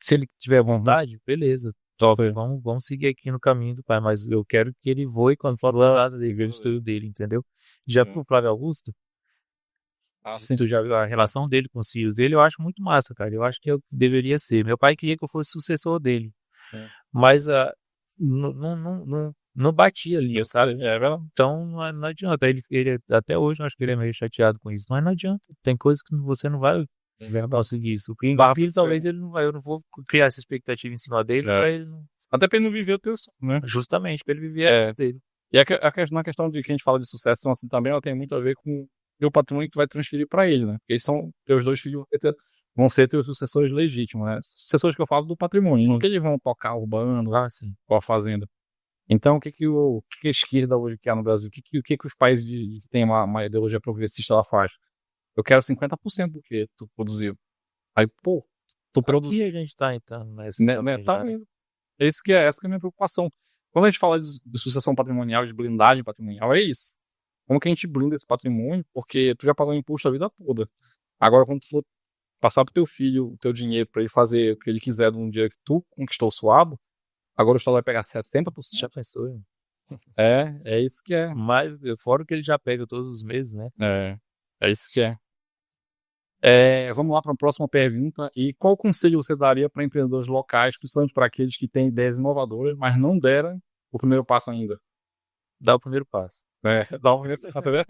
se ele tiver vontade, beleza. Top, vamos seguir aqui no caminho do pai, mas eu quero que ele voe quando for lá casa dele, ver o estudo dele, entendeu? Já pro Flávio Augusto, tu já viu a relação dele com os filhos dele, eu acho muito massa, cara. Eu acho que eu deveria ser. Meu pai queria que eu fosse sucessor dele, mas não batia ali, sabe? Então não adianta. Ele até hoje eu acho que ele é meio chateado com isso, mas não adianta. Tem coisas que você não vai conseguir isso. O filho talvez ele não vai, eu não vou criar essa expectativa em cima dele pra ele não. Até pra ele não viver o teu sonho, né? Justamente, pra ele viver a vida dele. E na questão de que a gente fala de sucessão assim também, ela tem muito a ver com o patrimônio que tu vai transferir pra ele, né? Porque eles são teus 2 filhos, vão ser teus sucessores legítimos, né? Sucessores que eu falo do patrimônio, não que eles vão tocar urbano, ou a fazenda. Então, o que a esquerda hoje quer no Brasil? O que os países que têm uma ideologia progressista lá faz? Eu quero 50% do que tu produziu. Aí, pô, tu produz. Aqui a gente tá entrando nessa. Tá indo. Essa que é a minha preocupação. Quando a gente fala de sucessão patrimonial, de blindagem patrimonial, é isso. Como que a gente blinda esse patrimônio? Porque tu já pagou imposto a vida toda. Agora, quando tu for passar pro teu filho o teu dinheiro pra ele fazer o que ele quiser de um dia que tu conquistou suado, agora o Estado vai pegar 60%. Já pensou, hein? É isso que é. Mas, fora o que ele já pega todos os meses, né? É isso que é. Vamos lá para a próxima pergunta. E qual conselho você daria para empreendedores locais, principalmente para aqueles que têm ideias inovadoras, mas não deram o primeiro passo ainda? Dá o primeiro passo. Dá um primeiro passo, né?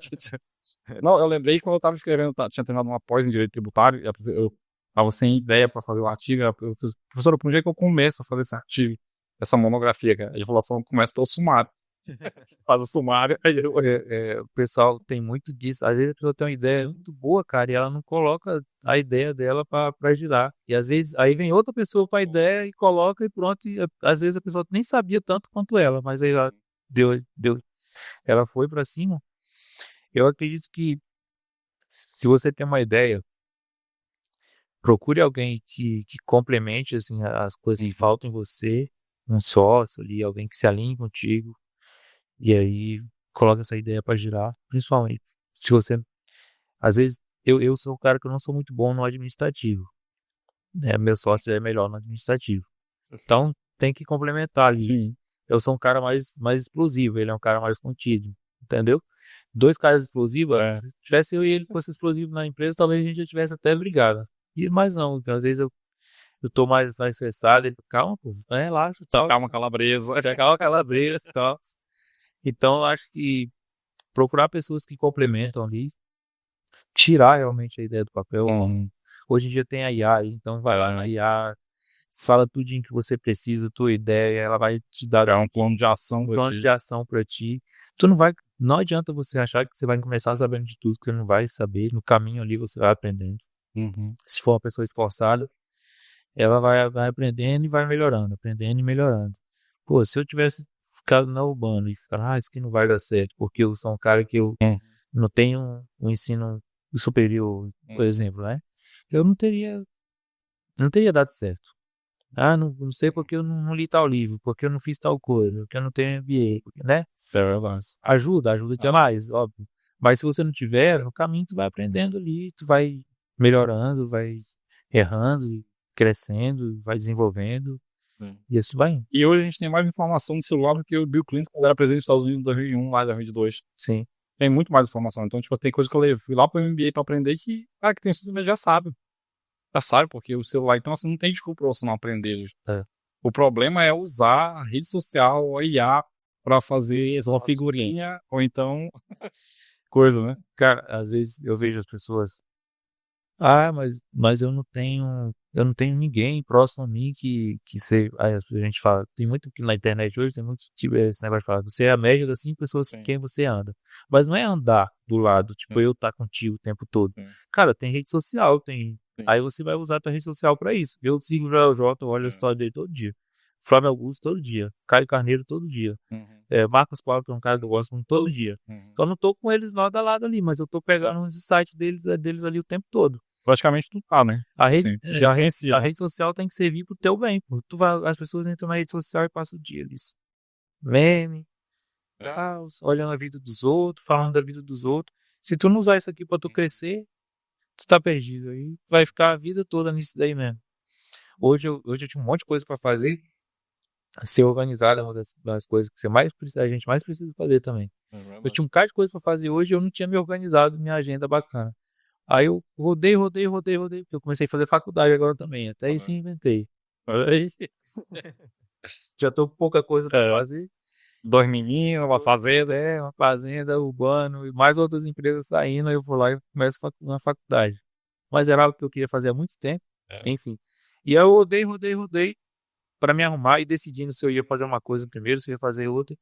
Não, eu lembrei quando eu estava escrevendo, tinha terminado uma pós em Direito Tributário, e eu estava sem ideia para fazer o artigo. Eu falei, professor, por onde é que eu começo a fazer esse artigo, essa monografia, cara? Ele falou assim, começa pelo sumário. Faz o sumário, aí eu... O pessoal tem muito disso. Às vezes a pessoa tem uma ideia muito boa, cara, e ela não coloca a ideia dela pra girar. E às vezes aí vem outra pessoa com a ideia e coloca e pronto. E, às vezes a pessoa nem sabia tanto quanto ela, mas aí ela ela foi pra cima. Eu acredito que se você tem uma ideia, procure alguém que complemente assim as coisas que faltam em você, um sócio ali, alguém que se alinhe contigo. E aí coloca essa ideia pra girar, principalmente se você, às vezes, eu sou o cara que eu não sou muito bom no administrativo, né? Meu sócio é melhor no administrativo. Então tem que complementar ali. Sim. Eu sou um cara mais explosivo, ele é um cara mais contido, entendeu? Dois caras explosivos, se tivesse eu e ele fosse explosivo na empresa, talvez a gente já tivesse até brigado. Mas não, às vezes eu tô mais estressado, ele, calma, pô, relaxa, tal. Calma, calabresa. Calma, calabresa e tal. Então, eu acho que procurar pessoas que complementam ali, tirar realmente a ideia do papel. Hoje em dia tem a IA, então vai lá na IA, fala tudinho que você precisa, tua ideia, ela vai te dar um plano de ação pra ti. Não adianta você achar que você vai começar sabendo de tudo, que você não vai saber. No caminho ali você vai aprendendo. Se for uma pessoa esforçada, ela vai aprendendo e vai melhorando, aprendendo e melhorando. Pô, se eu tivesse ficado na Urbana e falar, isso aqui não vai dar certo, porque eu sou um cara que eu não tenho um ensino superior, por exemplo, né? Eu não teria dado certo. Não sei porque eu não li tal livro, porque eu não fiz tal coisa, porque eu não tenho MBA, né? Ajuda demais, óbvio. Mas se você não tiver, no caminho tu vai aprendendo ali, tu vai melhorando, vai errando, crescendo, vai desenvolvendo, e assim vai indo. E hoje a gente tem mais informação no celular do que o Bill Clinton quando era presidente dos Estados Unidos em 2001, lá em 2002. Sim. Tem muito mais informação. Então, tipo, tem coisa que eu fui lá pro MBA pra aprender que, cara, que tem estudo já sabe. Já sabe, porque o celular, então, assim, não tem desculpa pra você não aprender. O problema é usar a rede social, a IA, pra fazer uma figurinha, ou então, coisa, né? Cara, às vezes eu vejo as pessoas, mas eu não tenho ninguém próximo a mim que aí a gente fala, tem muito que na internet hoje, tem muito tipo esse negócio de falar, você é a média das 5 pessoas com quem você anda. Mas não é andar do lado, tipo, eu estar contigo o tempo todo. Cara, tem rede social, aí você vai usar a tua rede social pra isso. Eu sigo o Joel J, eu olho a história dele todo dia. Flávio Augusto todo dia. Caio Carneiro todo dia. Marcos Paulo, que é um cara que eu gosto muito todo dia. Então eu não tô com eles lado a lado ali, mas eu tô pegando os insights deles ali o tempo todo. Praticamente tudo tá, né? A rede social tem que servir pro teu bem, pô. As pessoas entram na rede social e passam o dia ali. Meme, tal, olhando a vida dos outros, falando da vida dos outros. Se tu não usar isso aqui pra tu crescer, tu tá perdido aí. Vai ficar a vida toda nisso daí mesmo. Hoje eu tinha um monte de coisa pra fazer. Ser organizado é uma das coisas que a gente mais precisa fazer também. Eu tinha um bocado de coisa pra fazer hoje e eu não tinha me organizado, minha agenda bacana. Aí eu rodei, porque eu comecei a fazer faculdade agora também. Até isso inventei. Já tô com pouca coisa pra fazer. 2 meninos, uma fazenda. Urbano e mais outras empresas saindo. Aí eu vou lá e começo na faculdade. Mas era algo que eu queria fazer há muito tempo. Enfim. E aí eu rodei pra me arrumar e decidindo se eu ia fazer uma coisa primeiro, se eu ia fazer outra.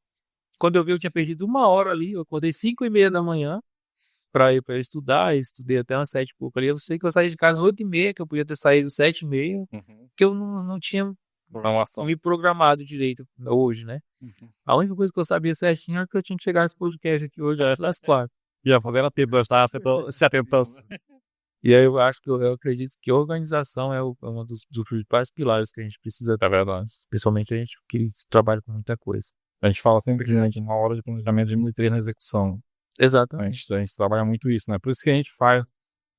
Quando eu vi, eu tinha perdido 1 hora ali. Eu acordei 5:30 da manhã. Pra eu estudar, eu estudei até umas 7 e pouco ali. Eu sei que eu saí de casa 8:30, que eu podia ter saído 7:30, que eu não tinha me programado direito hoje, né? A única coisa que eu sabia certinho era que eu tinha que chegar nesse podcast aqui hoje às 4. Já fazendo tempo, estava se atentando. E aí eu acho que eu acredito que a organização é um dos principais pilares que a gente precisa, especialmente a gente que trabalha com muita coisa. A gente fala sempre que a gente, uma hora de planejamento diminui 3 na execução. Exatamente. A gente trabalha muito isso, né? Por isso que a gente faz,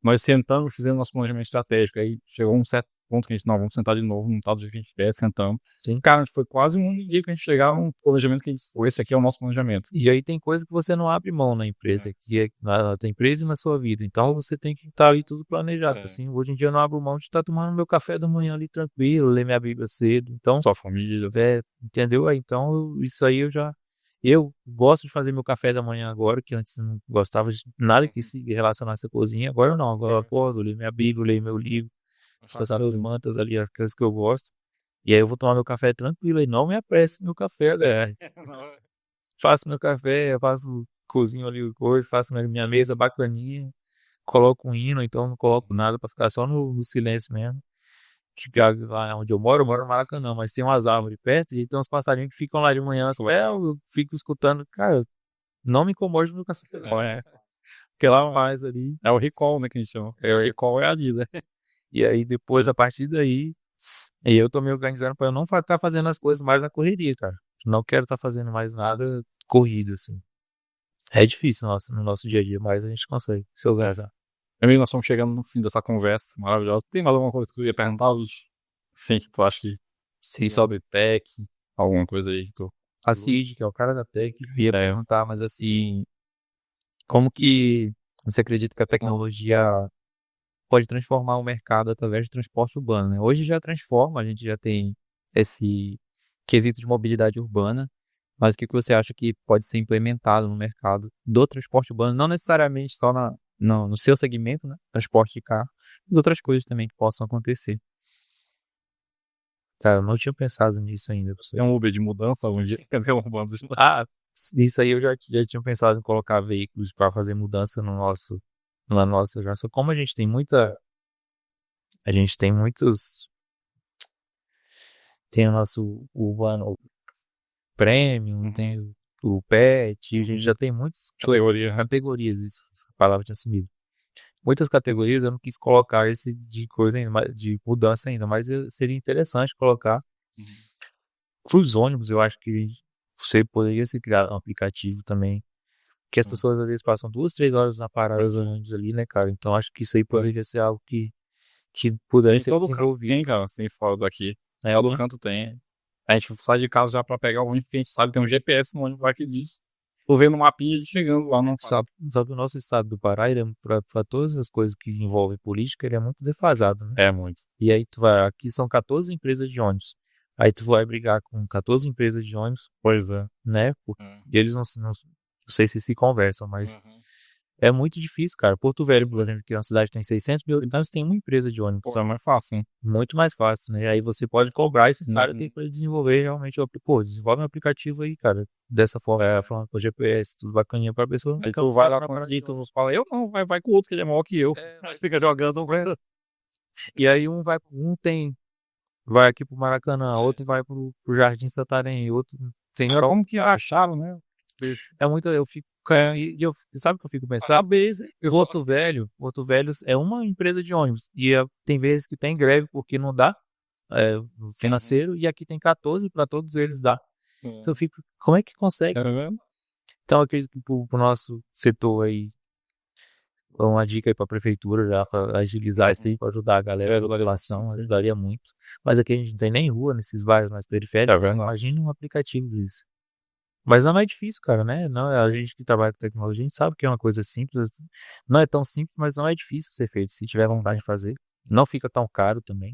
nós sentamos, fizemos nosso planejamento estratégico, aí chegou um certo ponto que a gente, não, vamos sentar de novo, no tal do dia que a gente quer, sentamos. Sim. Cara, a gente foi quase um dia que a gente chegava num planejamento que a gente, esse aqui é o nosso planejamento. E aí tem coisa que você não abre mão na empresa, que é na tua empresa e na sua vida. Então você tem que estar ali tudo planejado. Assim, hoje em dia eu não abro mão de estar tomando meu café da manhã ali tranquilo, ler minha Bíblia cedo. Então, Sua família. entendeu? Então, isso aí eu gosto de fazer meu café da manhã agora, que antes não gostava de nada que se relacionasse à cozinha. Agora não, agora eu acordo, leio minha Bíblia, leio meu livro, faço meus mantas ali, as coisas que eu gosto. E aí eu vou tomar meu café tranquilo e não me apresse meu café, né? Faço meu café, cozinho ali o coisa, faço minha mesa bacaninha, coloco um hino, então não coloco nada pra ficar só no silêncio mesmo. Que lá onde eu moro no Maracanã, mas tem umas árvores perto e tem uns passarinhos que ficam lá de manhã, eu fico escutando, cara, não me incomode no café, não, porque lá mais ali. É o recall, né, que a gente chama. É, o recall é ali, né? E aí depois, a partir daí, aí eu tô me organizando pra eu não estar fazendo as coisas mais na correria, cara. Não quero estar fazendo mais nada corrido, assim. É difícil no nosso dia a dia, mas a gente consegue se organizar. Meu amigo, nós estamos chegando no fim dessa conversa maravilhosa. Tem mais alguma coisa que tu ia perguntar, Luiz? Sim, tu acha que Sim, sobre tech, alguma coisa aí que tu... A Cid, que é o cara da Tech, eu ia perguntar, mas assim, como que você acredita que a tecnologia pode transformar o mercado através de transporte urbano, né? Hoje já transforma, a gente já tem esse quesito de mobilidade urbana, mas o que você acha que pode ser implementado no mercado do transporte urbano, não necessariamente só no seu segmento, né? Transporte de carro, mas outras coisas também que possam acontecer. Cara, eu não tinha pensado nisso ainda. Tem um Uber de mudança algum dia? Cadê um Uber? Ah, isso aí eu já tinha pensado em colocar veículos para fazer mudança na nossa já. Só como a gente tem muitos, tem o nosso urbano premium, tem o pet, a gente já tem muitas categorias, isso, essa palavra tinha sumido. Muitas categorias eu não quis colocar esse de coisa ainda, de mudança ainda, mas seria interessante colocar. Para os ônibus, eu acho que você poderia se criar um aplicativo também, que as pessoas às vezes passam 2, 3 horas na parada dos ônibus ali, né, cara? Então acho que isso aí poderia ser algo que pudesse ser todo canto desenvolvido. tem, cara, assim, fora daqui. Todo canto tem. A gente sai de casa já pra pegar o ônibus, porque a gente sabe, tem um GPS no ônibus lá que diz. Tô vendo o mapinha de chegando lá, não sabe. Sabe, o nosso estado do Pará, ele é, para todas as coisas que envolvem política, ele é muito defasado, né? É muito. E aí aqui são 14 empresas de ônibus. Aí tu vai brigar com 14 empresas de ônibus, Pois é. né? Porque eles não sei se conversam, mas é muito difícil, cara. Porto Velho, por exemplo, que é uma cidade que tem 600 mil habitantes, tem uma empresa de ônibus. Isso é mais fácil, hein? Muito mais fácil, né? Aí você pode cobrar esse cara tem que desenvolver realmente desenvolve um aplicativo aí, cara. Dessa forma, falando com o GPS, tudo bacaninha pra pessoa. Aí tu vai lá com o tu fala, eu não, vai com o outro, que ele é maior que eu. Aí fica jogando. E aí vai aqui pro Maracanã, outro vai pro Jardim Santarém, outro sem Agora, como que acharam, né? É muito, eu fico, sabe o que eu fico pensando? Porto Velho é uma empresa de ônibus e tem vezes que tem greve porque não dá financeiro e aqui tem 14 para todos eles dá. Então eu fico, como é que consegue? Então eu acredito que pro nosso setor aí, uma dica aí pra prefeitura já pra agilizar isso aí, pra ajudar a galera da população, ajudaria muito. Mas aqui a gente não tem nem rua nesses bairros mais periféricos. Imagina um aplicativo disso. Mas não é difícil, cara, né? Não, a gente que trabalha com tecnologia, a gente sabe que é uma coisa simples. Não é tão simples, mas não é difícil ser feito, se tiver vontade de fazer. Não fica tão caro também.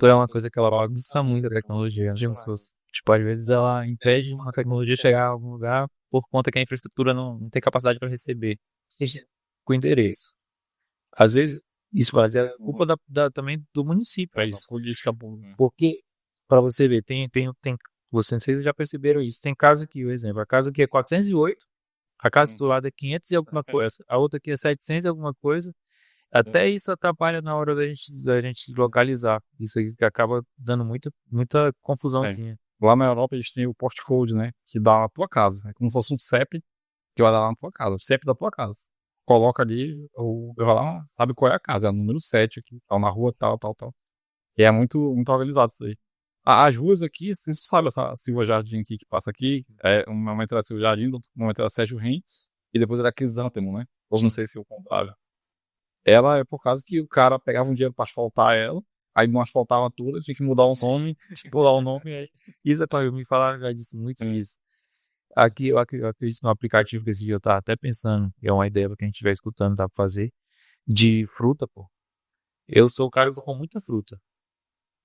É uma coisa que ela bagunça muito a tecnologia, né? Tipo, às vezes ela impede uma tecnologia de chegar a algum lugar por conta que a infraestrutura não tem capacidade para receber. Com endereço. Às vezes, isso é culpa também do município. É isso, política pública. Porque, para você ver, vocês já perceberam isso. Tem casa aqui, por exemplo, a casa aqui é 408, a casa do lado é 500 e alguma coisa, a outra aqui é 700 e alguma coisa. Até isso atrapalha na hora da gente localizar. Isso aí que acaba dando muita confusãozinha. Lá na Europa eles têm o postcode, né? Que dá na tua casa. É como se fosse um CEP que vai dar lá na tua casa. O CEP da tua casa. Coloca ali, vai lá, sabe qual é a casa. É o número 7 aqui. Tá na rua, tal. E é muito organizado isso aí. As ruas aqui, você sabe essa Silva Jardim aqui que passa aqui. É uma momento era Silva Jardim, outro momento era Sérgio Ren. E depois era Crisântemo, né? Ou não sei se é o contrário. Ela é por causa que o cara pegava um dinheiro pra asfaltar ela. aí nós faltava tudo, tinha que mudar o nome. Tinha que mudar o nome aí. Isso é para me falaram já disso, muito disso. Aqui eu acredito no aplicativo que esse dia eu tava até pensando, que é uma ideia pra quem estiver escutando, dá pra fazer, de fruta, pô. Eu sou o cara que come muita fruta.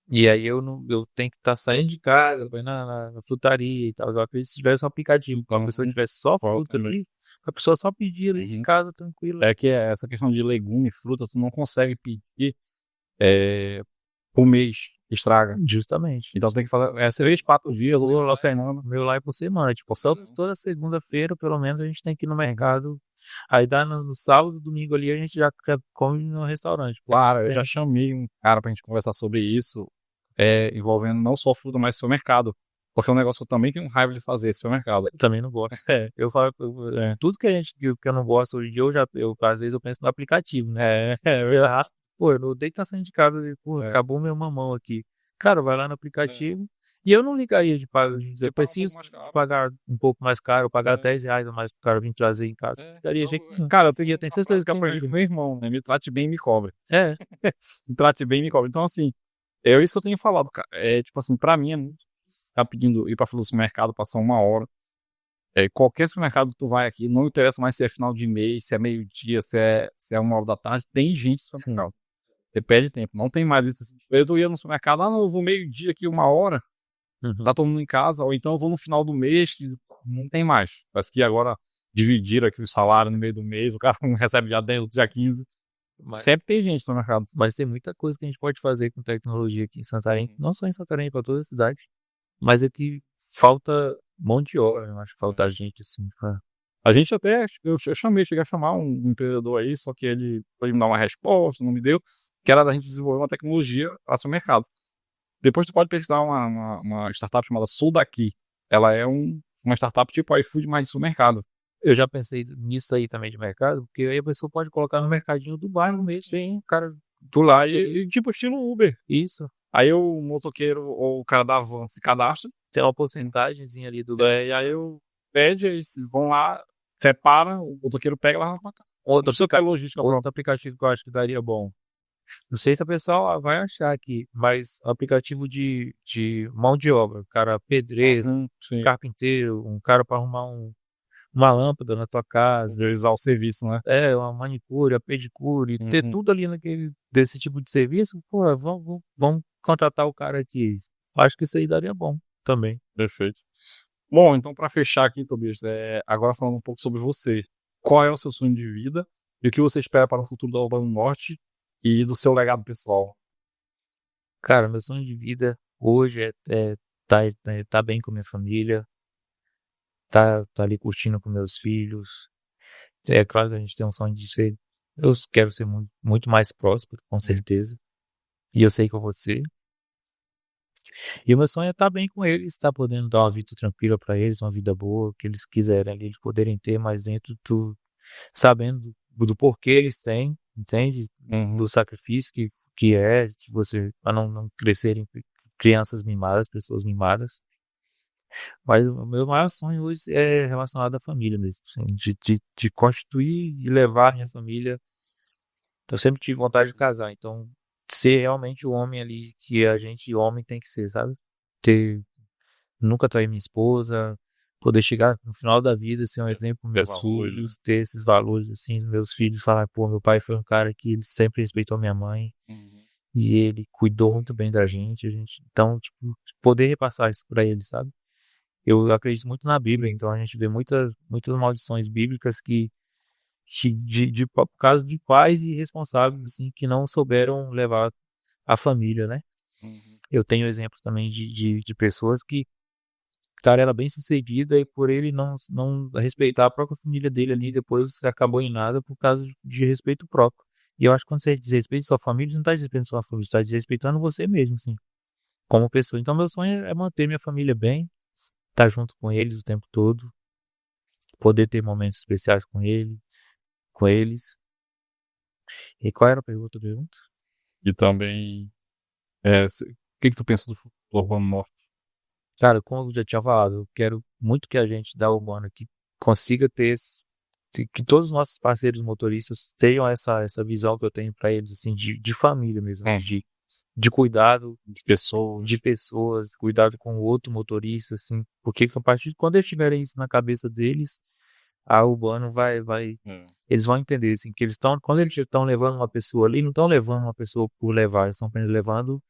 E aí eu não, eu tenho que estar saindo de casa, pra ir na frutaria e tal. Eu acredito que se tivesse um aplicativo, quando a pessoa tivesse só fruta ali, a pessoa só pedir ali de casa, tranquila. É que essa questão de legume, fruta, tu não consegue pedir por mês, estraga. Justamente. Então tem que fazer 3, 4 dias, ou na semana. Meu lá é por semana. Tipo, só toda segunda-feira, pelo menos, a gente tem que ir no mercado. Aí dá no sábado, domingo ali, a gente já come no restaurante. Claro, eu Tem- já chamei um cara pra gente conversar sobre isso, envolvendo não só fruta, mas supermercado. Porque é um negócio que eu também tenho raiva de fazer, supermercado. Também não gosto. Eu falo, tudo que eu não gosto hoje em dia, às vezes eu penso no aplicativo, né? Pô, eu odeio estar saindo de casa, pô, acabou meu mamão aqui. Cara, vai lá no aplicativo. E eu não ligaria de pagar, de dizer, eu preciso pagar um pouco mais caro, pagar R$10 a mais pro cara vir trazer em casa. Daria jeito nenhum. Cara, eu tenho certeza que aprendi com meu irmão, né? Me trate bem e me cobre. É, Me trate bem e me cobre. Então, assim, é isso que eu tenho falado, cara. Tipo assim, pra mim é muito ficar pedindo ir pra fila do supermercado, passar 1 hora. Qualquer supermercado que tu vai aqui, não interessa mais se é final de mês, se é meio-dia, se é 1 hora da tarde, tem gente no supermercado. Você perde tempo. Não tem mais isso assim. Eu ia no supermercado, não, eu vou meio-dia aqui, 1 hora, tá todo mundo em casa, ou então eu vou no final do mês, que não tem mais. Parece que agora dividiram aqui o salário no meio do mês, o cara não recebe dia 10, dia 15. Sempre tem gente no mercado. mas tem muita coisa que a gente pode fazer com tecnologia aqui em Santarém. Não só em Santarém, para toda a cidade. Mas é que falta mão de obra, eu acho que falta gente, assim, pra... A gente até, eu cheguei a chamar um empreendedor aí, só que ele foi me dar uma resposta, não me deu, que era da gente desenvolver uma tecnologia para seu mercado. Depois tu pode pesquisar uma startup chamada Sou Daqui. Ela é uma startup tipo iFood, mas de supermercado. Eu já pensei nisso aí também de mercado, porque aí a pessoa pode colocar no mercadinho do bairro mesmo. Sim, cara, tu lá e tipo estilo Uber. Isso. Aí o motoqueiro ou o cara da van se cadastra, Tem uma porcentagemzinha ali do... e aí o pede, eles vão lá, separa, o motoqueiro pega e leva pra cá. Outro, Não precisa ter logística outro própria. aplicativo que eu acho que daria bom. Não sei se a pessoa vai achar aqui, mas aplicativo de mão de obra. Cara, pedreiro, Sim. carpinteiro, um cara para arrumar uma lâmpada na tua casa. Realizar o serviço, né? Uma manicure, a pedicure, ter tudo ali desse tipo de serviço. Pô, vamos contratar o cara aqui. Acho que isso aí daria bom também. Perfeito. Bom, então para fechar aqui, Tobias, agora falando um pouco sobre você. Qual é o seu sonho de vida e o que você espera para o futuro da Urbano Norte e do seu legado pessoal? Cara, meu sonho de vida hoje tá bem com minha família, tá ali curtindo com meus filhos. É claro que a gente tem um sonho de ser. Eu quero ser muito, muito mais próspero, com certeza. E eu sei que eu vou ser. E o meu sonho é estar bem com eles, estar podendo dar uma vida tranquila para eles, uma vida boa, que eles quiserem ali, eles poderem ter, mas dentro sabendo do porquê eles têm, entende? Do sacrifício que é de você, para não crescerem crianças mimadas, pessoas mimadas. Mas o meu maior sonho hoje é relacionado à família mesmo, assim, de constituir e levar a minha família. Eu sempre tive vontade de casar, então ser realmente o homem ali que a gente, homem, tem que ser, sabe? Nunca trair minha esposa, poder chegar no final da vida, ser um exemplo para meus filhos, ter esses valores, assim, meus filhos falar, pô, meu pai foi um cara que ele sempre respeitou minha mãe, e ele cuidou muito bem da gente, então, tipo, poder repassar isso para eles, sabe? Eu acredito muito na Bíblia, então a gente vê muitas maldições bíblicas por causa de pais irresponsáveis, assim, que não souberam levar a família, né? Eu tenho exemplos também de pessoas que, cara, era bem sucedida e por ele não respeitar a própria família dele ali, depois acabou em nada por causa de respeito próprio. E eu acho que quando você desrespeita sua família, você não está desrespeitando sua família, você está desrespeitando você mesmo, assim, como pessoa. Então, meu sonho é manter minha família bem, estar junto com eles o tempo todo, poder ter momentos especiais com eles. E qual era a outra pergunta? E também, o que tu pensa do futuro do Urbano Norte? Cara, como eu já tinha falado, eu quero muito que a gente da Urbana aqui consiga ter que todos os nossos parceiros motoristas tenham essa visão que eu tenho para eles, assim, de família mesmo, de de cuidado de de pessoas, cuidado com o outro motorista, assim, porque a partir de quando eles tiverem isso na cabeça deles, a Urbano vai, eles vão entender, assim, que eles estão, quando eles estão levando uma pessoa ali, não estão levando uma pessoa por levar, eles estão levando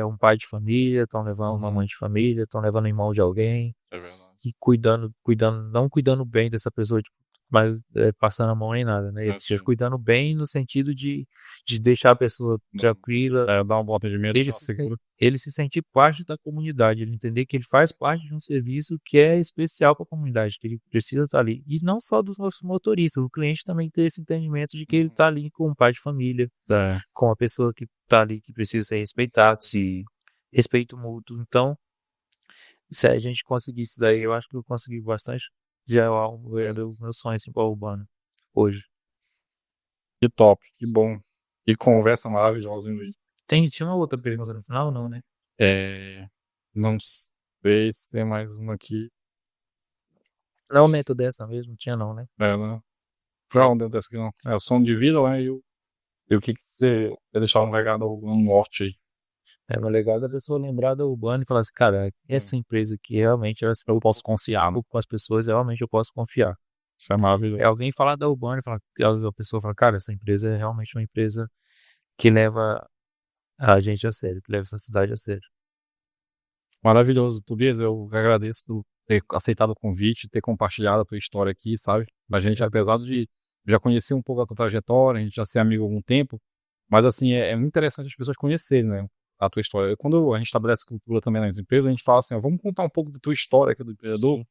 um pai de família, estão levando uma mãe de família, estão levando o irmão de alguém, É verdade. e não cuidando bem dessa pessoa, tipo, mas passando a mão nem nada, né? Eles cuidando bem no sentido de deixar a pessoa tranquila, Dar um bom atendimento, ele se sentir parte da comunidade, ele entender que ele faz parte de um serviço que é especial para a comunidade, que ele precisa estar ali. E não só dos nossos motoristas, o cliente também ter esse entendimento de que ele está ali com um pai de família, com uma pessoa que está ali que precisa ser respeitado, se respeito mútuo. Então, se a gente conseguisse daí, eu acho que eu consegui bastante. Já é o meu sonho assim, para o Urbano hoje. Que top, que bom. Que conversa maravilhosa, hein, Luiz? Tinha uma outra pergunta no final, não, né? Não sei se tem mais uma aqui. Não aumento dessa mesmo, tinha não, né? Não. Pra onde dessa aqui não? É o som de vida, né? E o que você quer deixar um legado no norte aí? Meu legado é a pessoa lembrar da Urbano e falar assim, cara, essa empresa aqui realmente eu posso confiar com as pessoas, realmente eu posso confiar. Isso é maravilhoso. Alguém falar da Urbano e falar, a pessoa fala, cara, essa empresa é realmente uma empresa que leva a gente a sério, que leva essa cidade a sério. Maravilhoso, Tobias. Eu agradeço por ter aceitado o convite, ter compartilhado a tua história aqui, sabe? A gente, apesar de já conhecer um pouco a tua trajetória, a gente já ser amigo há algum tempo, mas assim, é muito interessante as pessoas conhecerem, né, a tua história. Quando a gente estabelece cultura também nas empresas, a gente fala assim, ó, vamos contar um pouco da tua história aqui do empreendedor,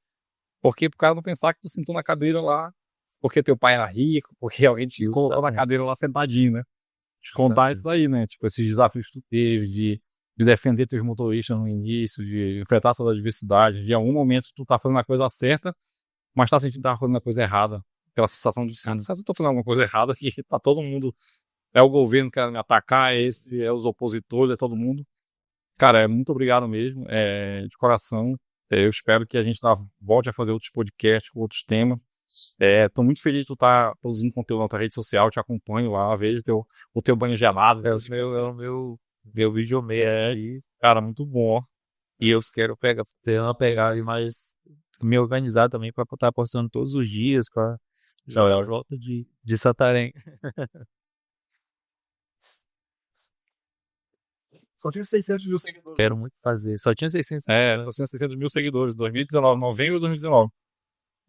porque pro cara não pensar que tu sentou na cadeira lá porque teu pai era rico, porque alguém te colocou na cadeira lá sentadinho, né? Contar isso aí, né? Tipo, esses desafios que tu teve de defender teus motoristas no início, de enfrentar toda a adversidade, de em algum momento tu tá fazendo a coisa certa, mas tá sentindo que tá fazendo a coisa errada. Aquela sensação de, será que eu tô fazendo alguma coisa errada aqui? Tá todo mundo, é o governo que quer me atacar, é os opositores, é todo mundo. Cara, muito obrigado mesmo, de coração. Eu espero que a gente volte a fazer outros podcasts com outros temas. Tô muito feliz de tu estar produzindo conteúdo na tua rede social, te acompanho lá, vejo o teu banho gelado. É o meu vídeo meio aí. Cara, muito bom. E eu quero ter uma pegada mais me organizar também para estar postando todos os dias para a volta de Santarém. Só tinha 600 mil seguidores. Quero muito fazer. Só tinha 600 só tinha 600 mil seguidores, 2019, novembro de 2019.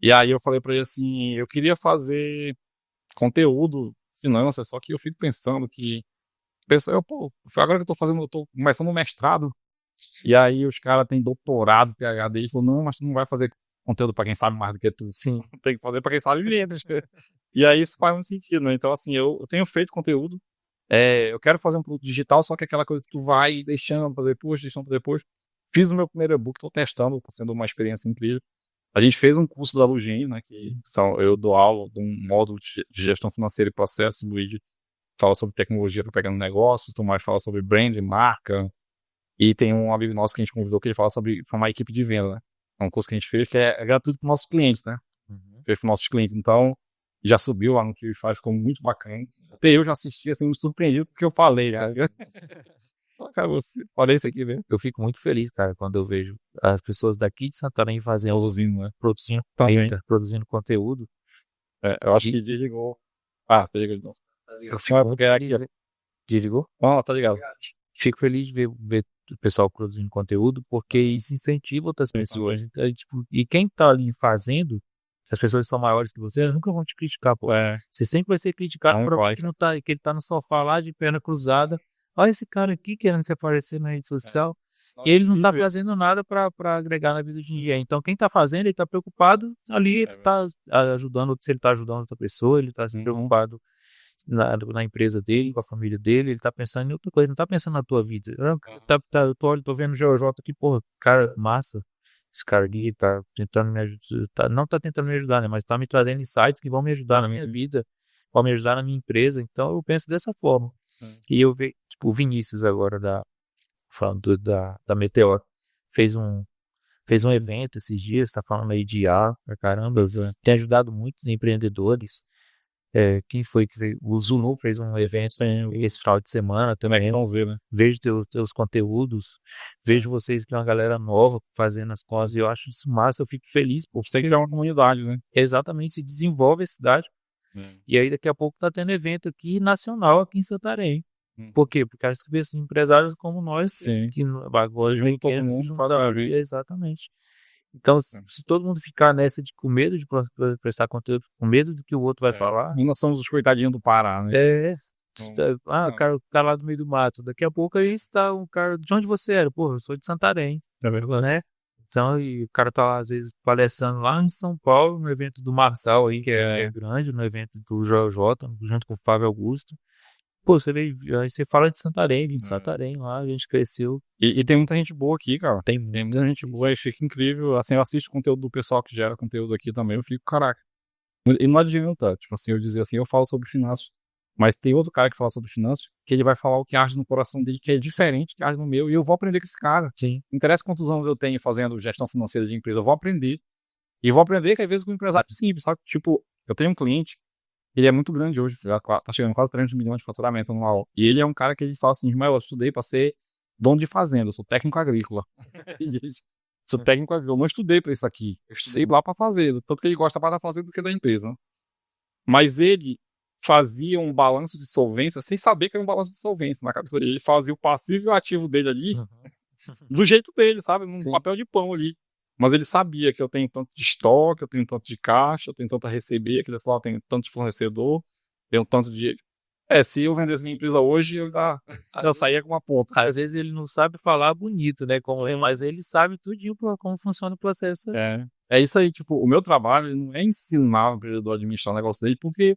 E aí eu falei pra ele assim, eu queria fazer conteúdo, finanças, só que eu fico pensando que... agora que eu tô começando um mestrado, e aí os caras têm doutorado, PhD, e falou, não, mas tu não vai fazer conteúdo pra quem sabe mais do que tu. Sim. Tem que fazer pra quem sabe menos. E aí isso faz muito sentido, né? Então assim, eu tenho feito conteúdo, eu quero fazer um produto digital, só que aquela coisa que tu vai deixando pra depois. Fiz o meu primeiro e-book, tô testando, tá sendo uma experiência incrível. A gente fez um curso da Lugin, né, eu dou aula de um módulo de gestão financeira e processo. O Luigi fala sobre tecnologia para pegar no negócio, o Tomás fala sobre brand, marca, e tem um amigo nosso que a gente convidou que ele fala sobre formar equipe de venda, né? É um curso que a gente fez que é gratuito para nossos clientes, né? Fez para nossos clientes, então já subiu lá no Q5, ficou muito bacana. Até eu já assisti, assim, muito surpreendido porque eu falei, né? Cara, olha isso aqui, né? Eu fico muito feliz, cara, quando eu vejo as pessoas daqui de Santarém fazendo, produzindo conteúdo. Eu acho que desligou. Desligou de novo. Eu fico muito feliz. Desligou? Tá ligado. Fico feliz de ver o pessoal produzindo conteúdo, porque isso incentiva outras pessoas. Então, tipo, e quem tá ali fazendo, se as pessoas são maiores que você, elas nunca vão te criticar, pô. Você sempre vai ser criticado que ele tá no sofá lá de perna cruzada. Olha esse cara aqui querendo se aparecer na rede social. E eles não tá fazendo nada pra agregar na vida de ninguém. Então, quem tá fazendo, ele tá preocupado ali, tá ajudando, se ele tá ajudando outra pessoa, ele tá se preocupado na empresa dele, com a família dele, ele tá pensando em outra coisa, não tá pensando na tua vida. Eu tô vendo o GeoJ aqui, porra, cara, massa. Esse cara aqui tá tentando me ajudar, não tá tentando me ajudar, né, mas tá me trazendo insights que vão me ajudar na minha vida, vão me ajudar na minha empresa. Então, eu penso dessa forma. E eu vejo, tipo, o Vinícius agora falando da Meteor, fez um evento esses dias, tá falando aí de IA pra caramba, tem ajudado muitos empreendedores Quem foi que o Zunu fez um evento esse final de semana também. Conexão Z, né? Vejo teus conteúdos, vejo vocês que é uma galera nova fazendo as coisas, e eu acho isso massa, eu fico feliz, pô. Você tem que criar uma comunidade, né? Exatamente, se desenvolve a cidade. E aí daqui a pouco tá tendo evento aqui nacional aqui em Santarém. Por quê? Porque as empresários como nós, Sim. que agora Junta todo querem se mundo, juntar. faz a vida. Exatamente. Então, se todo mundo ficar nessa com medo de prestar conteúdo, com medo do que o outro vai falar, E nós somos os coitadinhos do Pará, né? o cara lá do meio do mato. Daqui a pouco aí está um cara. De onde você era? Pô, eu sou de Santarém. É verdade. Né? Então, e o cara tá lá, às vezes, palestrando lá em São Paulo, no evento do Marçal aí, que é grande, no evento do Joel J, junto com o Fábio Augusto. Pô, você veio, aí você fala de Santarém, de Santarém lá, a gente cresceu. E tem muita gente boa aqui, cara. Tem muita gente boa e fica incrível. Assim, eu assisto conteúdo do pessoal que gera conteúdo aqui também, eu fico, caraca. E não adianta, tipo assim, eu dizer assim, eu falo sobre finanças, mas tem outro cara que fala sobre finanças, que ele vai falar o que arde no coração dele, que é diferente, que arde no meu, e eu vou aprender com esse cara. Sim. Não interessa quantos anos eu tenho fazendo gestão financeira de empresa, eu vou aprender. E vou aprender que às vezes com um empresário simples, sabe? Tipo, eu tenho um cliente, ele é muito grande hoje, já tá chegando quase 300 milhões de faturamento anual. E ele é um cara que ele fala assim, mas eu estudei para ser dono de fazenda, eu sou técnico agrícola. Sou técnico agrícola, eu não estudei para isso aqui. Eu estudei lá para fazenda, tanto que ele gosta mais da fazenda do que da empresa. Né? Mas ele fazia um balanço de solvência sem saber que era um balanço de solvência na cabeça dele. Ele fazia o passivo e o ativo dele ali do jeito dele, sabe? Num papel de pão ali. Mas ele sabia que eu tenho tanto de estoque, eu tenho tanto de caixa, eu tenho tanto a receber, aqui desse lado eu tenho tanto de fornecedor, tenho tanto de... se eu vendesse minha empresa hoje, eu saía com uma ponta. Às vezes ele não sabe falar bonito, né? Mas ele sabe tudinho como funciona o processo. É isso aí, tipo, o meu trabalho não é ensinar o empreendedor a administrar o negócio dele, porque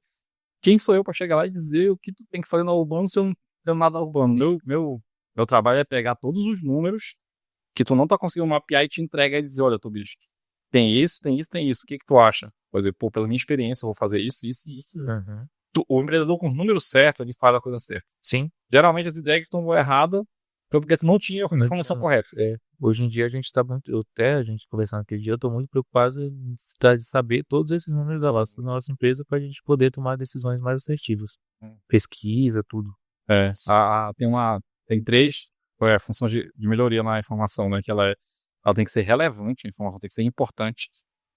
quem sou eu para chegar lá e dizer o que tu tem que fazer na Urbano se eu não tenho nada urbano? Meu trabalho é pegar todos os números que tu não tá conseguindo mapear e te entrega e dizer, olha, Tobias, tem isso, o que tu acha? Por exemplo, pela minha experiência, eu vou fazer isso e isso. O empreendedor com o número certo, ele faz a coisa certa. Sim. Geralmente as ideias que estão erradas foi porque tu não tinha a informação correta. Hoje em dia a gente tá muito, a gente conversando aquele dia, eu tô muito preocupado de saber todos esses números da nossa empresa pra gente poder tomar decisões mais assertivas. Pesquisa, tudo. Tem 3 funções de melhoria na informação, né? Que ela tem que ser relevante, a informação tem que ser importante,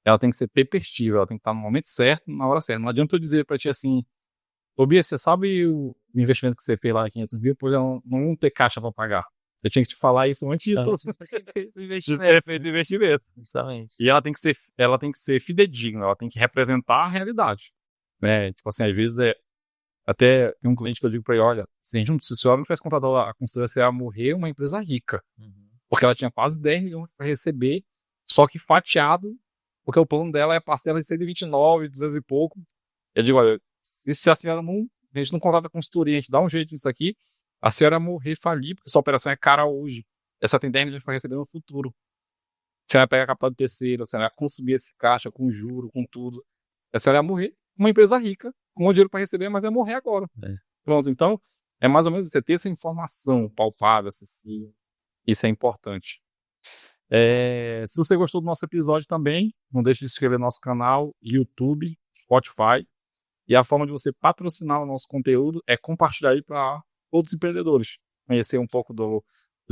ela tem que ser tempestiva, ela tem que estar no momento certo, na hora certa. Não adianta eu dizer pra ti assim, Tobias, você sabe o investimento que você fez lá, 500 mil, pois eu não ter caixa pra pagar. Eu tinha que te falar isso antes de todo investimento. Justamente. E ela tem que ser fidedigna, ela tem que representar a realidade. Né? Tipo assim, às vezes até tem um cliente que eu digo pra ele, olha, se a senhora não tivesse contado a consideração a morrer uma empresa rica. Porque ela tinha quase 10 milhões para receber, só que fatiado, porque o plano dela é parcela de 129, 200 e pouco. Eu digo, olha, se a senhora a gente não contrata a consultoria, a gente dá um jeito nisso aqui, a senhora morrer falir, porque sua operação é cara hoje. Essa tem 10 milhões para receber no futuro. A senhora vai pegar capital de terceiro, a senhora vai consumir esse caixa com juro, com tudo. A senhora vai morrer uma empresa rica, com o dinheiro para receber, mas vai morrer agora. Pronto, então, é mais ou menos você ter essa informação palpável, acessível. Isso é importante. Se você gostou do nosso episódio também, não deixe de se inscrever no nosso canal, YouTube, Spotify. E a forma de você patrocinar o nosso conteúdo é compartilhar aí para outros empreendedores. Conhecer um pouco do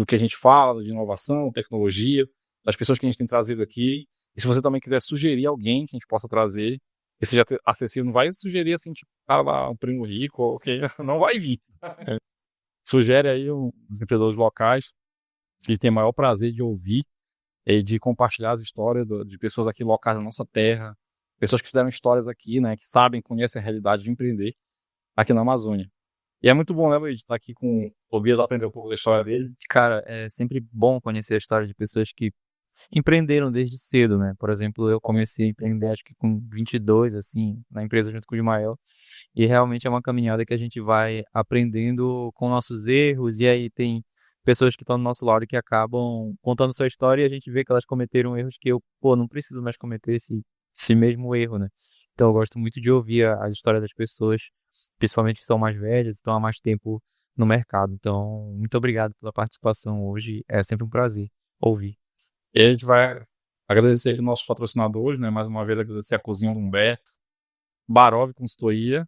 que a gente fala, de inovação, tecnologia, das pessoas que a gente tem trazido aqui. E se você também quiser sugerir alguém que a gente possa trazer, que seja acessível, não vai sugerir assim, tipo, cara lá, um primo rico, ou quem não vai vir. Sugere aí os empreendedores locais que tem maior prazer de ouvir e de compartilhar as histórias de pessoas aqui locais da nossa terra, pessoas que fizeram histórias aqui, né, que sabem, conhecem a realidade de empreender aqui na Amazônia. E é muito bom, né, Luiz, estar aqui com o Tobias, aprender um pouco da história dele. Cara, é sempre bom conhecer a história de pessoas que empreenderam desde cedo, né? Por exemplo, eu comecei a empreender acho que com 22, assim, na empresa junto com o Ismael. E realmente é uma caminhada que a gente vai aprendendo com nossos erros, e aí tem pessoas que estão do nosso lado que acabam contando sua história e a gente vê que elas cometeram erros que eu, não preciso mais cometer esse mesmo erro, né? Então eu gosto muito de ouvir as histórias das pessoas, principalmente que são mais velhas e estão há mais tempo no mercado. Então, muito obrigado pela participação hoje, é sempre um prazer ouvir. E a gente vai agradecer os nossos patrocinadores, né? Mais uma vez agradecer a Cozinha do Humberto, Barov Consultoria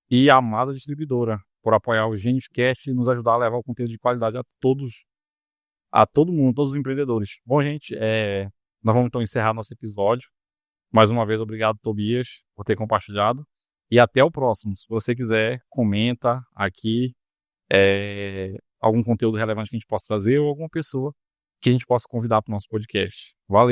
e a Masa Distribuidora, por apoiar o GeniusCast e nos ajudar a levar o conteúdo de qualidade a todo mundo, todos os empreendedores. Bom, gente, nós vamos então encerrar nosso episódio. Mais uma vez, obrigado, Tobias, por ter compartilhado. E até o próximo. Se você quiser, comenta aqui algum conteúdo relevante que a gente possa trazer ou alguma pessoa que a gente possa convidar para o nosso podcast. Valeu!